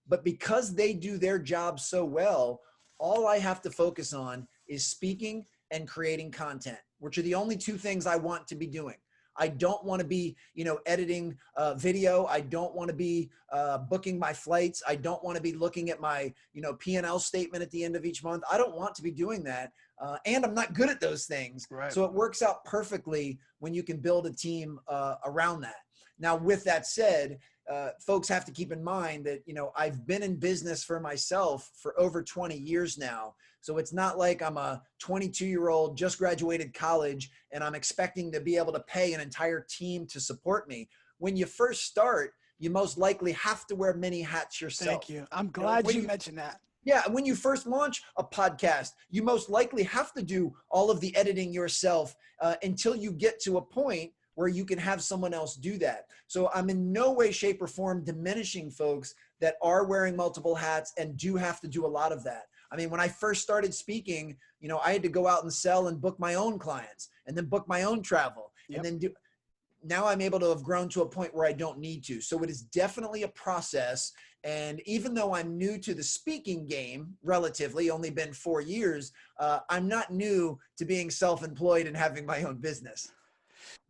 But because they do their job so well, all I have to focus on is speaking and creating content, which are the only two things I want to be doing. I don't want to be, editing video. I don't want to be booking my flights. I don't want to be looking at my, P&L statement at the end of each month. I don't want to be doing that. And I'm not good at those things. Right. So it works out perfectly when you can build a team around that. Now, with that said, folks have to keep in mind that, I've been in business for myself for over 20 years now. So it's not like I'm a 22-year-old, just graduated college, and I'm expecting to be able to pay an entire team to support me. When you first start, you most likely have to wear many hats yourself. Thank you. I'm glad you mentioned that. Yeah, when you first launch a podcast, you most likely have to do all of the editing yourself until you get to a point where you can have someone else do that. So I'm in no way, shape, or form diminishing folks that are wearing multiple hats and do have to do a lot of that. I mean, when I first started speaking, I had to go out and sell and book my own clients and then book my own travel. Yep. And then now I'm able to have grown to a point where I don't need to. So it is definitely a process. And even though I'm new to the speaking game, relatively, only been 4 years, I'm not new to being self-employed and having my own business.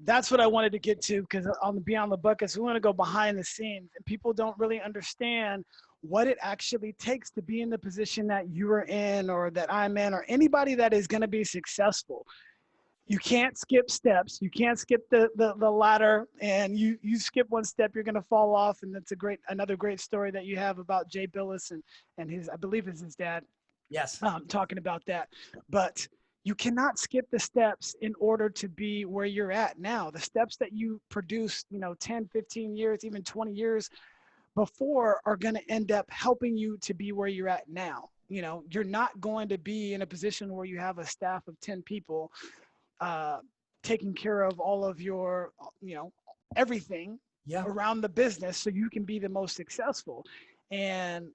That's what I wanted to get to, because on the Beyond the Buckets, we want to go behind the scenes, and people don't really understand what it actually takes to be in the position that you are in, or that I'm in, or anybody that is going to be successful. You can't skip steps. You can't skip the ladder, and you skip one step, you're going to fall off. And that's another great story that you have about Jay Bilas and his, I believe it's his dad. Yes. Talking about that. But you cannot skip the steps in order to be where you're at now. The steps that you produced, 10, 15 years, even 20 years before are going to end up helping you to be where you're at now. You're not going to be in a position where you have a staff of 10 people taking care of all of your, everything around the business so you can be the most successful. And,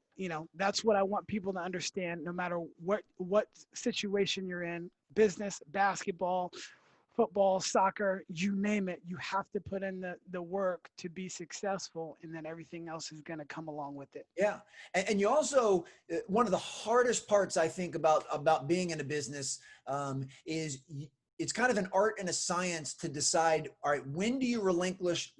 that's what I want people to understand, no matter what situation you're in, business, basketball, football, soccer, you name it, you have to put in the work to be successful, and then everything else is going to come along with it. Yeah. And you also, one of the hardest parts I think about being in a business is it's kind of an art and a science to decide, all right, when do you relinquish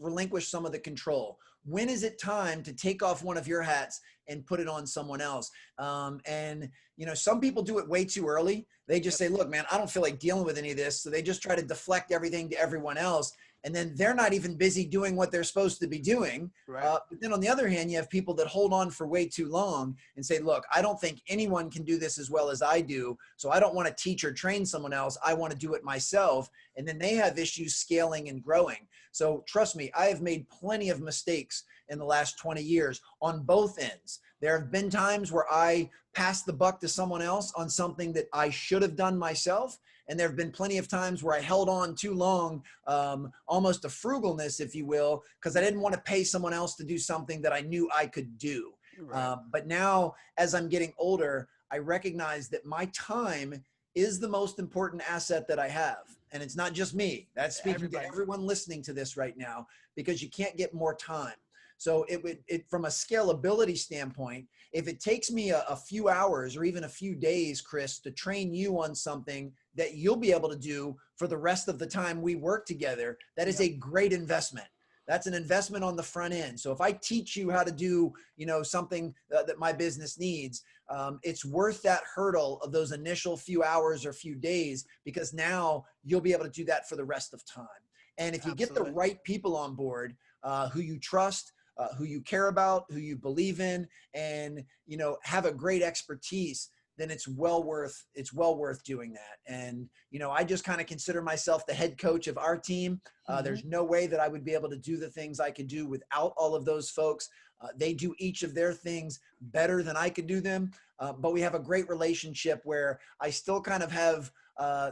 some of the control? When is it time to take off one of your hats and put it on someone else. And, you know, some people do it way too early. They just say, look, man, I don't feel like dealing with any of this. So they just try to deflect everything to everyone else. And then they're not even busy doing what they're supposed to be doing. Right. But then on the other hand, you have people that hold on for way too long and say, look, I don't think anyone can do this as well as I do. So I don't want to teach or train someone else. I want to do it myself. And then they have issues scaling and growing. So trust me, I have made plenty of mistakes in the last 20 years on both ends. There have been times where I passed the buck to someone else on something that I should have done myself. And there have been plenty of times where I held on too long, almost a frugalness, if you will, because I didn't want to pay someone else to do something that I knew I could do. Right. But now, as I'm getting older, I recognize that my time is the most important asset that I have. And it's not just me. That's speaking to everyone listening to this right now, because you can't get more time. So from a scalability standpoint, if it takes me a few hours or even a few days, Chris, to train you on something that you'll be able to do for the rest of the time we work together, that is a great investment. That's an investment on the front end. So if I teach you how to do, you know, something that my business needs, it's worth that hurdle of those initial few hours or few days, because now you'll be able to do that for the rest of time. And if you get the right people on board, who you trust, who you care about, who you believe in, and, you know, have a great expertise, then it's well worth doing that. And, you know, I just kind of consider myself the head coach of our team. There's no way that I would be able to do the things I could do without all of those folks. They do each of their things better than I could do them. But we have a great relationship where I still kind of have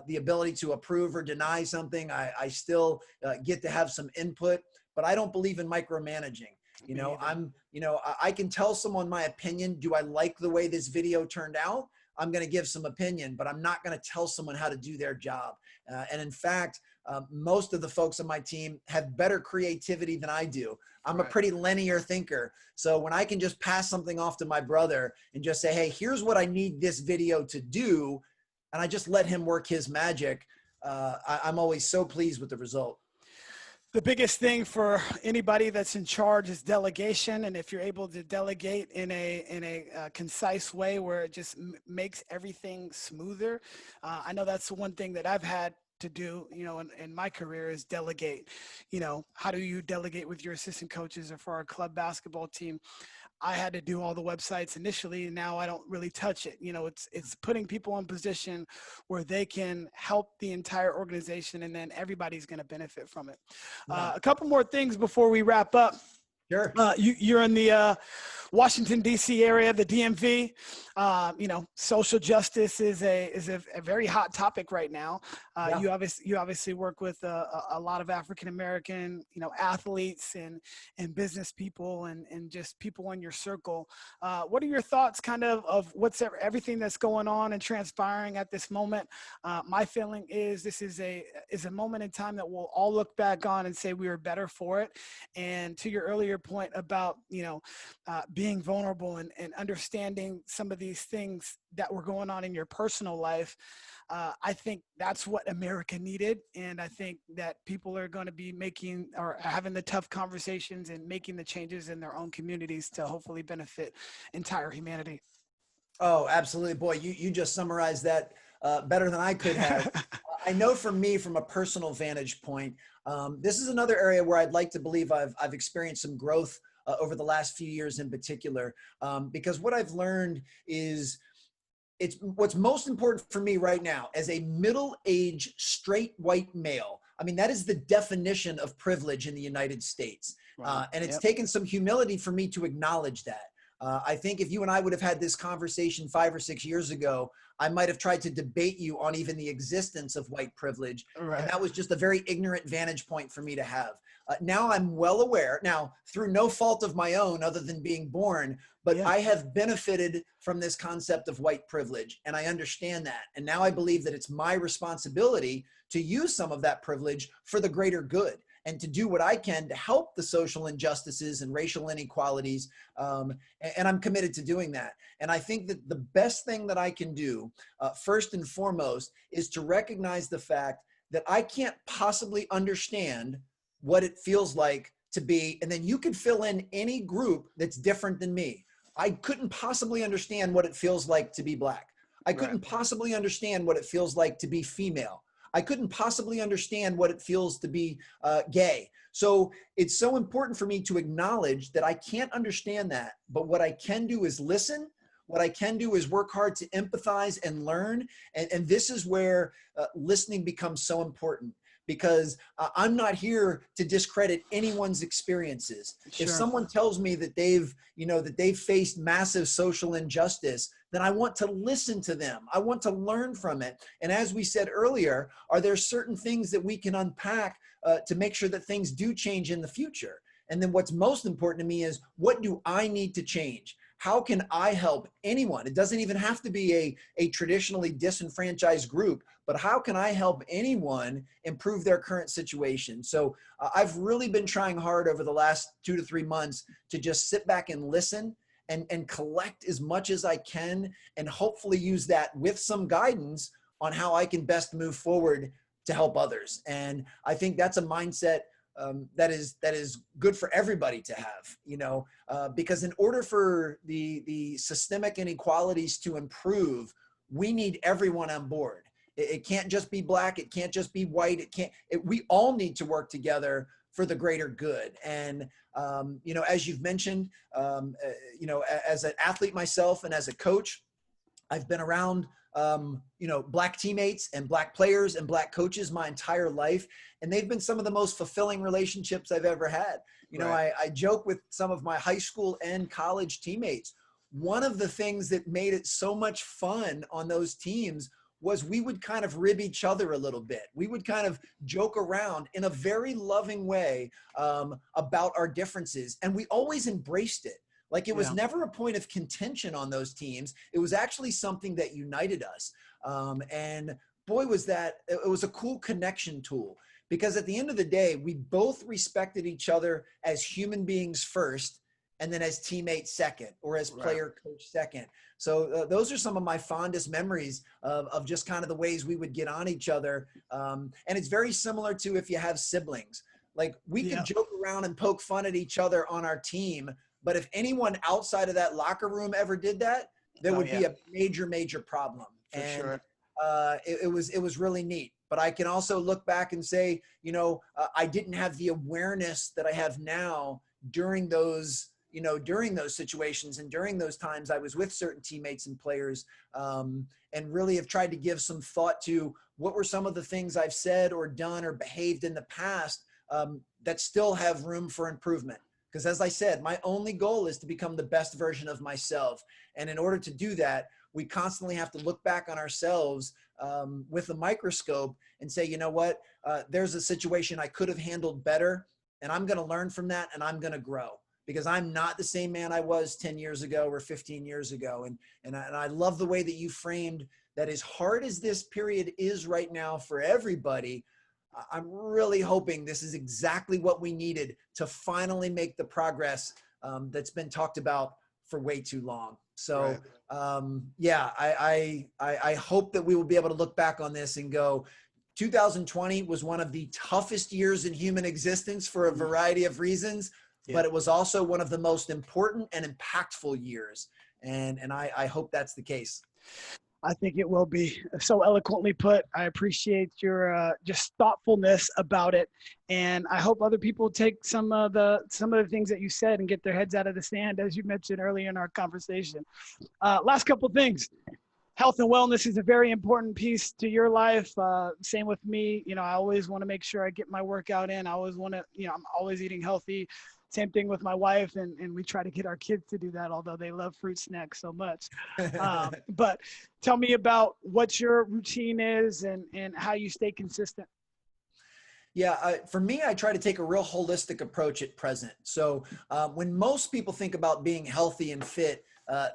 the ability to approve or deny something. I still get to have some input, but I don't believe in micromanaging. You know, I can tell someone my opinion. Do I like the way this video turned out? I'm going to give some opinion, but I'm not going to tell someone how to do their job. And in fact, most of the folks on my team have better creativity than I do. I'm a pretty linear thinker. So when I can just pass something off to my brother and just say, hey, here's what I need this video to do, and I just let him work his magic, I'm always so pleased with the result. The biggest thing for anybody that's in charge is delegation. And if you're able to delegate in a concise way where it just makes everything smoother, I know that's the one thing that I've had to do, you know, in my career is delegate. You know, how do you delegate with your assistant coaches or for our club basketball team? I had to do all the websites initially, and now I don't really touch it. You know, it's putting people in position where they can help the entire organization, and then everybody's going to benefit from it. A couple more things before we wrap up. Sure. You're in the Washington, D.C. area, the DMV. You know, social justice is a very hot topic right now. You obviously work with a lot of African-American, you know, athletes and business people and just people in your circle. What are your thoughts kind of what's everything that's going on and transpiring at this moment? My feeling is this is a moment in time that we'll all look back on and say we were better for it. And to your earlier point about, you know, being vulnerable and understanding some of these things that were going on in your personal life, I think that's what America needed. And I think that people are going to be making or having the tough conversations and making the changes in their own communities to hopefully benefit entire humanity. Oh, absolutely. Boy, you just summarized that better than I could have. I know for me, from a personal vantage point, this is another area where I'd like to believe I've experienced some growth over the last few years in particular, because what I've learned is it's what's most important for me right now as a middle-aged straight white male. I mean, that is the definition of privilege in the United States. Right. And it's taken some humility for me to acknowledge that. I think if you and I would have had this conversation 5 or 6 years ago, I might have tried to debate you on even the existence of white privilege. Right. And that was just a very ignorant vantage point for me to have. Now I'm well aware, now through no fault of my own other than being born, but I have benefited from this concept of white privilege, and I understand that. And now I believe that it's my responsibility to use some of that privilege for the greater good and to do what I can to help the social injustices and racial inequalities. And I'm committed to doing that. And I think that the best thing that I can do, first and foremost, is to recognize the fact that I can't possibly understand what it feels like to be, and then you can fill in any group that's different than me. I couldn't possibly understand what it feels like to be Black. I couldn't possibly understand what it feels like to be female. I couldn't possibly understand what it feels to be gay. So it's so important for me to acknowledge that I can't understand that. But what I can do is listen. What I can do is work hard to empathize and learn. And this is where listening becomes so important, because I'm not here to discredit anyone's experiences. Sure. If someone tells me that they've faced massive social injustice, then I want to listen to them. I want to learn from it. And as we said earlier, are there certain things that we can unpack to make sure that things do change in the future? And then what's most important to me is, what do I need to change? How can I help anyone? It doesn't even have to be a traditionally disenfranchised group, but how can I help anyone improve their current situation? So I've really been trying hard over the last 2 to 3 months to just sit back and listen and collect as much as I can, and hopefully use that with some guidance on how I can best move forward to help others. And I think that's a mindset that is good for everybody to have, because in order for the systemic inequalities to improve, we need everyone on board. It can't just be Black. It can't just be white. We all need to work together for the greater good. And, as you've mentioned, as an athlete myself and as a coach, I've been around Black teammates and Black players and Black coaches my entire life. And they've been some of the most fulfilling relationships I've ever had. I joke with some of my high school and college teammates. One of the things that made it so much fun on those teams was we would kind of rib each other a little bit. We would kind of joke around in a very loving way about our differences. And we always embraced it. Like, it was never a point of contention on those teams. It was actually something that united us. And boy, it was a cool connection tool, because at the end of the day, we both respected each other as human beings first, and then as teammates second, or as player coach second. So those are some of my fondest memories of just kind of the ways we would get on each other. And it's very similar to if you have siblings. Like, we could joke around and poke fun at each other on our team, but if anyone outside of that locker room ever did that, there would be a major, major problem. It was really neat. But I can also look back and say, I didn't have the awareness that I have now during those situations and during those times I was with certain teammates and players, and really have tried to give some thought to what were some of the things I've said or done or behaved in the past that still have room for improvement. Because as I said, my only goal is to become the best version of myself. And in order to do that, we constantly have to look back on ourselves with a microscope and say, you know what, there's a situation I could have handled better, and I'm going to learn from that, and I'm going to grow, because I'm not the same man I was 10 years ago or 15 years ago. And I love the way that you framed that. As hard as this period is right now for everybody, I'm really hoping this is exactly what we needed to finally make the progress that's been talked about for way too long. So I hope that we will be able to look back on this and go, 2020 was one of the toughest years in human existence for a variety of reasons, but it was also one of the most important and impactful years. And I hope that's the case. I think it will be. So eloquently put. I appreciate your just thoughtfulness about it, and I hope other people take some of the things that you said and get their heads out of the sand, as you mentioned earlier in our conversation. Last couple things. Health and wellness is a very important piece to your life. Same with me. I always want to make sure I get my workout in. I always want to, I'm always eating healthy. Same thing with my wife, and we try to get our kids to do that, although they love fruit snacks so much. But tell me about what your routine is and how you stay consistent. Yeah, for me, I try to take a real holistic approach at present. So when most people think about being healthy and fit,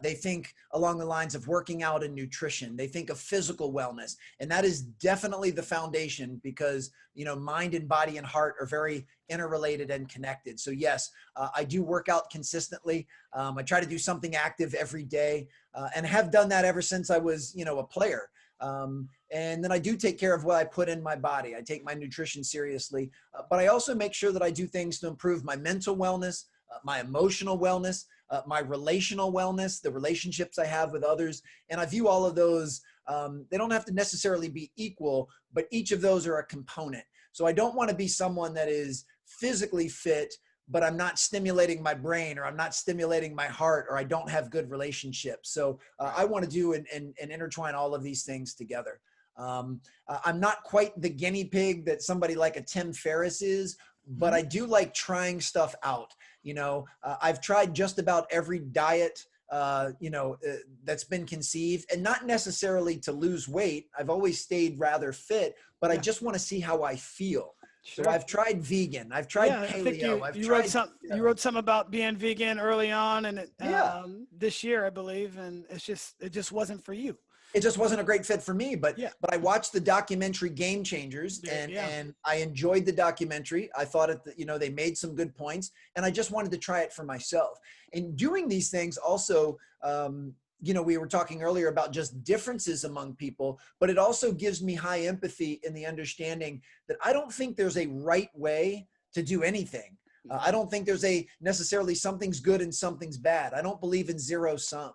they think along the lines of working out and nutrition. They think of physical wellness, and that is definitely the foundation, because mind and body and heart are very interrelated and connected. So yes, I do work out consistently. I try to do something active every day, and have done that ever since I was a player. And then I do take care of what I put in my body. I take my nutrition seriously, but I also make sure that I do things to improve my mental wellness, my emotional wellness, my relational wellness, the relationships I have with others. And I view all of those, they don't have to necessarily be equal, but each of those are a component. So I don't want to be someone that is physically fit, but I'm not stimulating my brain, or I'm not stimulating my heart, or I don't have good relationships. So I want to do and intertwine all of these things together. I'm not quite the guinea pig that somebody like a Tim Ferriss is, but I do like trying stuff out. I've tried just about every diet, that's been conceived, and not necessarily to lose weight. I've always stayed rather fit, but I just want to see how I feel. Sure. So I've tried vegan, I've tried paleo. I think you wrote something about being vegan early on, and this year, I believe, and it just wasn't for you. It just wasn't a great fit for me, but I watched the documentary Game Changers, and I enjoyed the documentary. I thought they made some good points, and I just wanted to try it for myself. And doing these things also, we were talking earlier about just differences among people, but it also gives me high empathy in the understanding that I don't think there's a right way to do anything. I don't think there's necessarily something's good and something's bad. I don't believe in zero sum.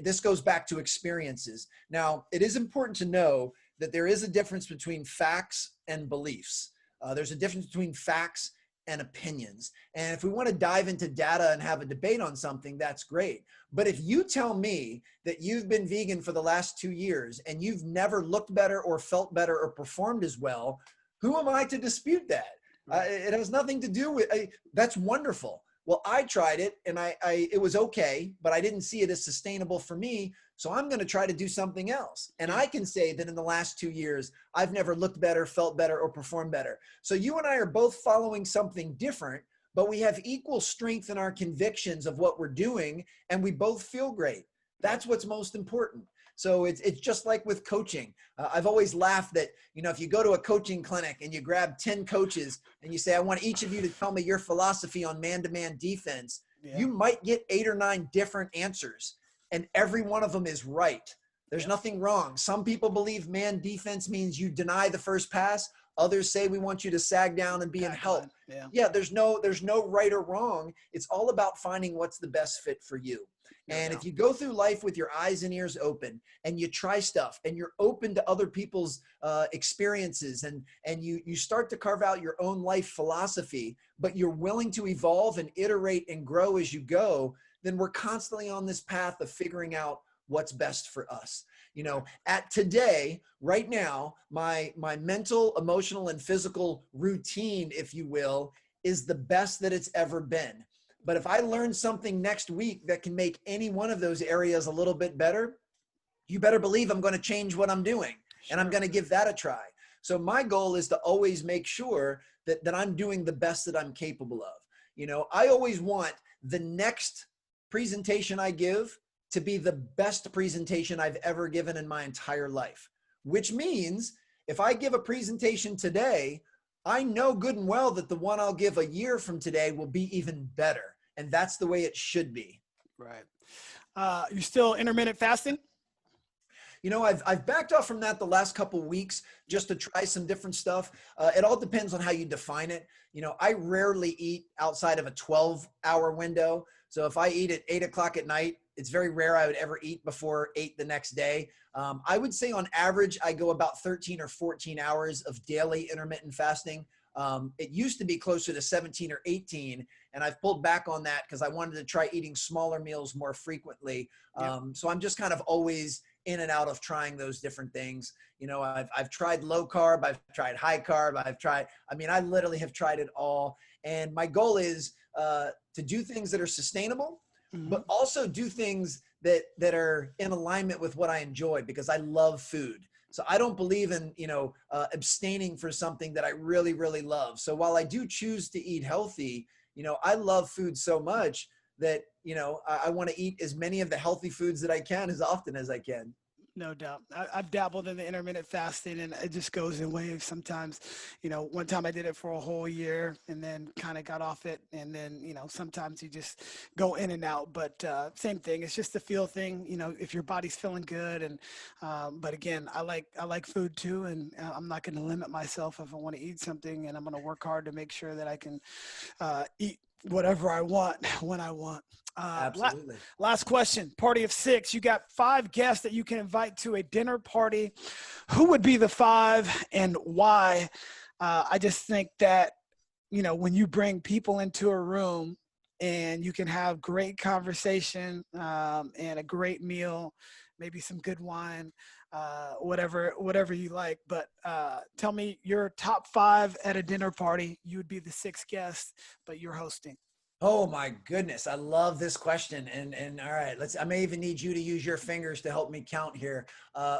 This goes back to experiences. Now, it is important to know that there is a difference between facts and beliefs. There's a difference between facts and opinions. And if we want to dive into data and have a debate on something, that's great. But if you tell me that you've been vegan for the last 2 years and you've never looked better or felt better or performed as well, who am I to dispute that? It has nothing to do with, that's wonderful. Well, I tried it and it was okay, but I didn't see it as sustainable for me. So I'm going to try to do something else. And I can say that in the last 2 years, I've never looked better, felt better, or performed better. So you and I are both following something different, but we have equal strength in our convictions of what we're doing, and we both feel great. That's what's most important. So it's just like with coaching. I've always laughed that, if you go to a coaching clinic and you grab 10 coaches and you say, I want each of you to tell me your philosophy on man-to-man defense, you might get 8 or 9 different answers, and every one of them is right. There's nothing wrong. Some people believe man defense means you deny the first pass. Others say we want you to sag down and be in help. There's no right or wrong. It's all about finding what's the best fit for you. And if you go through life with your eyes and ears open, and you try stuff, and you're open to other people's experiences, and you start to carve out your own life philosophy, but you're willing to evolve and iterate and grow as you go, then we're constantly on this path of figuring out what's best for us. At today, right now, my mental, emotional, and physical routine, if you will, is the best that it's ever been. But if I learn something next week that can make any one of those areas a little bit better, you better believe I'm going to change what I'm doing, and I'm going to give that a try. So my goal is to always make sure that I'm doing the best that I'm capable of. I always want the next presentation I give to be the best presentation I've ever given in my entire life, which means if I give a presentation today, I know good and well that the one I'll give a year from today will be even better. And that's the way it should be. Right. You still intermittent fasting? I've backed off from that the last couple of weeks just to try some different stuff. It all depends on how you define it. I rarely eat outside of a 12-hour window. So if I eat at 8 o'clock at night, it's very rare I would ever eat before 8 the next day. I would say on average, I go about 13 or 14 hours of daily intermittent fasting. It used to be closer to 17 or 18, and I've pulled back on that because I wanted to try eating smaller meals more frequently. So I'm just kind of always in and out of trying those different things. I've tried low carb, I've tried high carb, I literally have tried it all. And my goal is to do things that are sustainable, but also do things that are in alignment with what I enjoy, because I love food. So I don't believe in, abstaining for something that I really, really love. So while I do choose to eat healthy, I love food so much that, I want to eat as many of the healthy foods that I can as often as I can. No doubt. I've dabbled in the intermittent fasting, and it just goes in waves sometimes. One time I did it for a whole year and then kind of got off it. And then, sometimes you just go in and out, but same thing. It's just a feel thing, if your body's feeling good. And, but again, I like food too. And I'm not going to limit myself if I want to eat something, and I'm going to work hard to make sure that I can eat Whatever I want, when I want. Absolutely. Last question, party of six. You got 5 guests that you can invite to a dinner party. Who would be the 5 and why? I just think that, when you bring people into a room and you can have great conversation and a great meal, maybe some good wine, whatever you like. But tell me your top 5 at a dinner party. You would be the 6th guest, but you're hosting. Oh my goodness, I love this question. And all right, I may even need you to use your fingers to help me count here.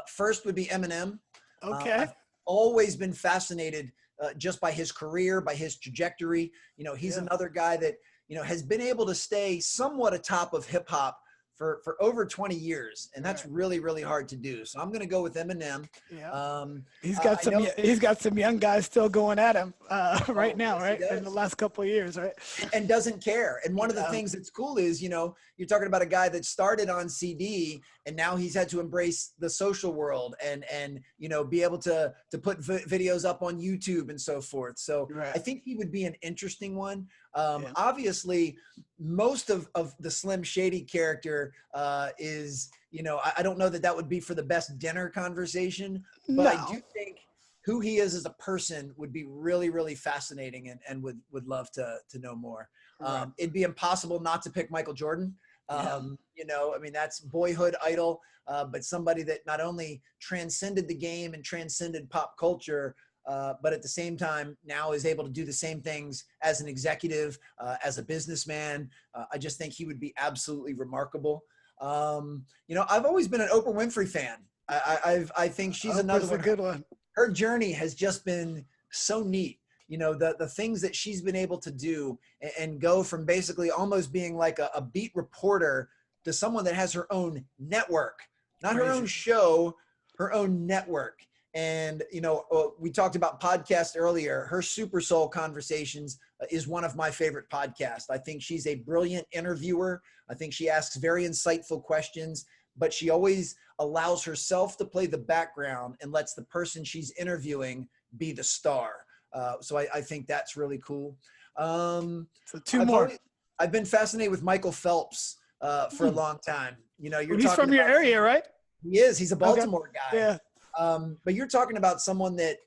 First would be Eminem. Okay. I've always been fascinated just by his career, by his trajectory. He's another guy that, has been able to stay somewhat atop of hip hop for over 20 years. And that's really, really hard to do. So I'm going to go with Eminem. Yeah. He's got some young guys still going at him right now, yes, right? In the last couple of years, right? And doesn't care. And one of the things that's cool is, you're talking about a guy that started on CD and now he's had to embrace the social world and be able to put videos up on YouTube and so forth. So I think he would be an interesting one. Obviously, most of the Slim Shady character is, I don't know that would be for the best dinner conversation, but I do think who he is as a person would be really, really fascinating and would love to know more. It'd be impossible not to pick Michael Jordan. That's boyhood idol, but somebody that not only transcended the game and transcended pop culture, but at the same time now is able to do the same things as an executive, as a businessman. I just think he would be absolutely remarkable. I've always been an Oprah Winfrey fan. I think she's another one. A good one. Her journey has just been so neat. The things that she's been able to do and go from basically almost being like a beat reporter to someone that has her own network, not her own show, her own network. And, we talked about podcasts earlier. Her Super Soul Conversations is one of my favorite podcasts. I think she's a brilliant interviewer. I think she asks very insightful questions, but she always allows herself to play the background and lets the person she's interviewing be the star. So I think that's really cool. So 2 more. I've been fascinated with Michael Phelps for a long time. He's from your area, right? He is. He's a Baltimore guy. Yeah. But you're talking about someone that,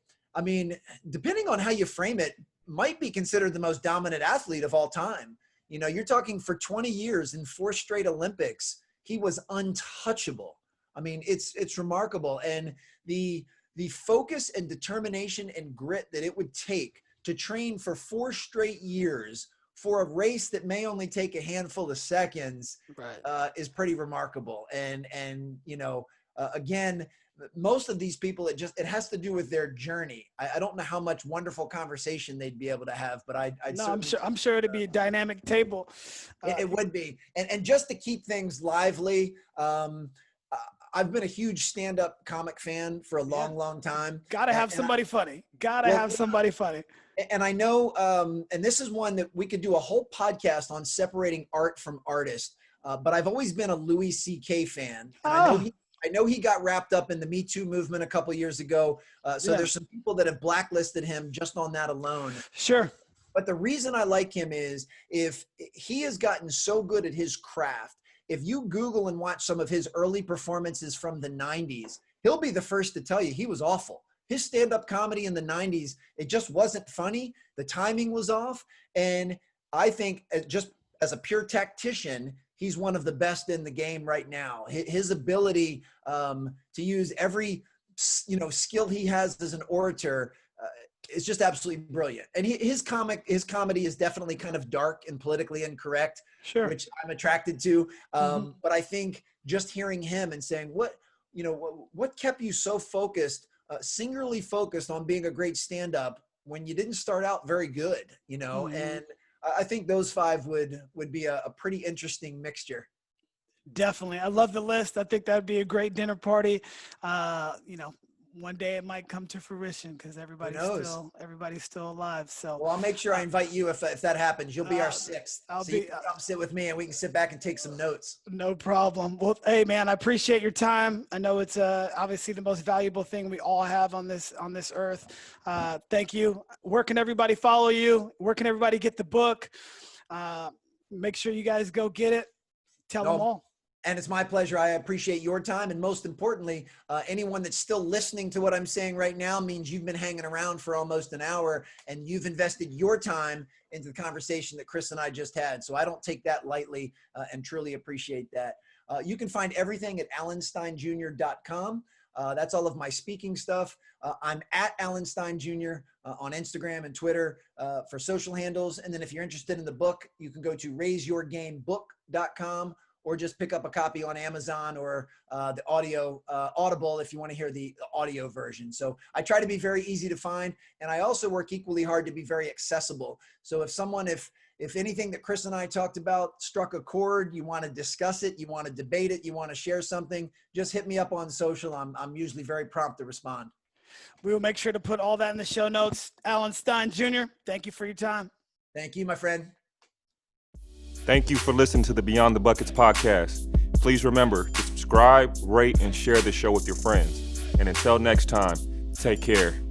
depending on how you frame it, might be considered the most dominant athlete of all time. You're talking for 20 years in 4 straight Olympics, he was untouchable. It's remarkable. And the focus and determination and grit that it would take to train for 4 straight years for a race that may only take a handful of seconds is pretty remarkable. And again, most of these people, it has to do with their journey. I don't know how much wonderful conversation they'd be able to have, but I'm sure it'd be a dynamic table. It would be. And just to keep things lively, I've been a huge stand-up comic fan for a long time. Gotta have somebody funny. Have somebody funny. And I know, and this is one that we could do a whole podcast on separating art from artist. But I've always been a Louis C.K. fan. And I know he got wrapped up in the Me Too movement a couple years ago. So there's some people that have blacklisted him just on that alone. Sure. But the reason I like him is if he has gotten so good at his craft, if you Google and watch some of his early performances from the 90s, he'll be the first to tell you he was awful. His stand-up comedy in the 90s, it just wasn't funny. The timing was off. And I think just as a pure tactician, he's one of the best in the game right now. His ability to use every skill he has as an orator is just absolutely brilliant. And his comedy is definitely kind of dark and politically incorrect, which I'm attracted to. But I think just hearing him and saying, what kept you so focused, singularly focused on being a great stand-up when you didn't start out very good, and I think those 5 would be a pretty interesting mixture. Definitely. I love the list. I think that'd be a great dinner party. One day it might come to fruition because everybody's still alive. So I'll make sure I invite you if that happens. You'll be our 6th. You can come sit with me and we can sit back and take some notes. No problem. Well, hey man, I appreciate your time. I know it's obviously the most valuable thing we all have on this earth. Thank you. Where can everybody follow you? Where can everybody get the book? Make sure you guys go get it. Tell them all. And it's my pleasure. I appreciate your time. And most importantly, anyone that's still listening to what I'm saying right now means you've been hanging around for almost an hour and you've invested your time into the conversation that Chris and I just had. So I don't take that lightly and truly appreciate that. You can find everything at alansteinjr.com. That's all of my speaking stuff. I'm at Alan Stein Jr. On Instagram and Twitter for social handles. And then if you're interested in the book, you can go to raiseyourgamebook.com or just pick up a copy on Amazon or the Audible if you want to hear the audio version. So I try to be very easy to find. And I also work equally hard to be very accessible. So if anything that Chris and I talked about struck a chord, you want to discuss it, you want to debate it, you want to share something, just hit me up on social. I'm usually very prompt to respond. We will make sure to put all that in the show notes. Alan Stein Jr., thank you for your time. Thank you, my friend. Thank you for listening to the Beyond the Buckets podcast. Please remember to subscribe, rate, and share the show with your friends. And until next time, take care.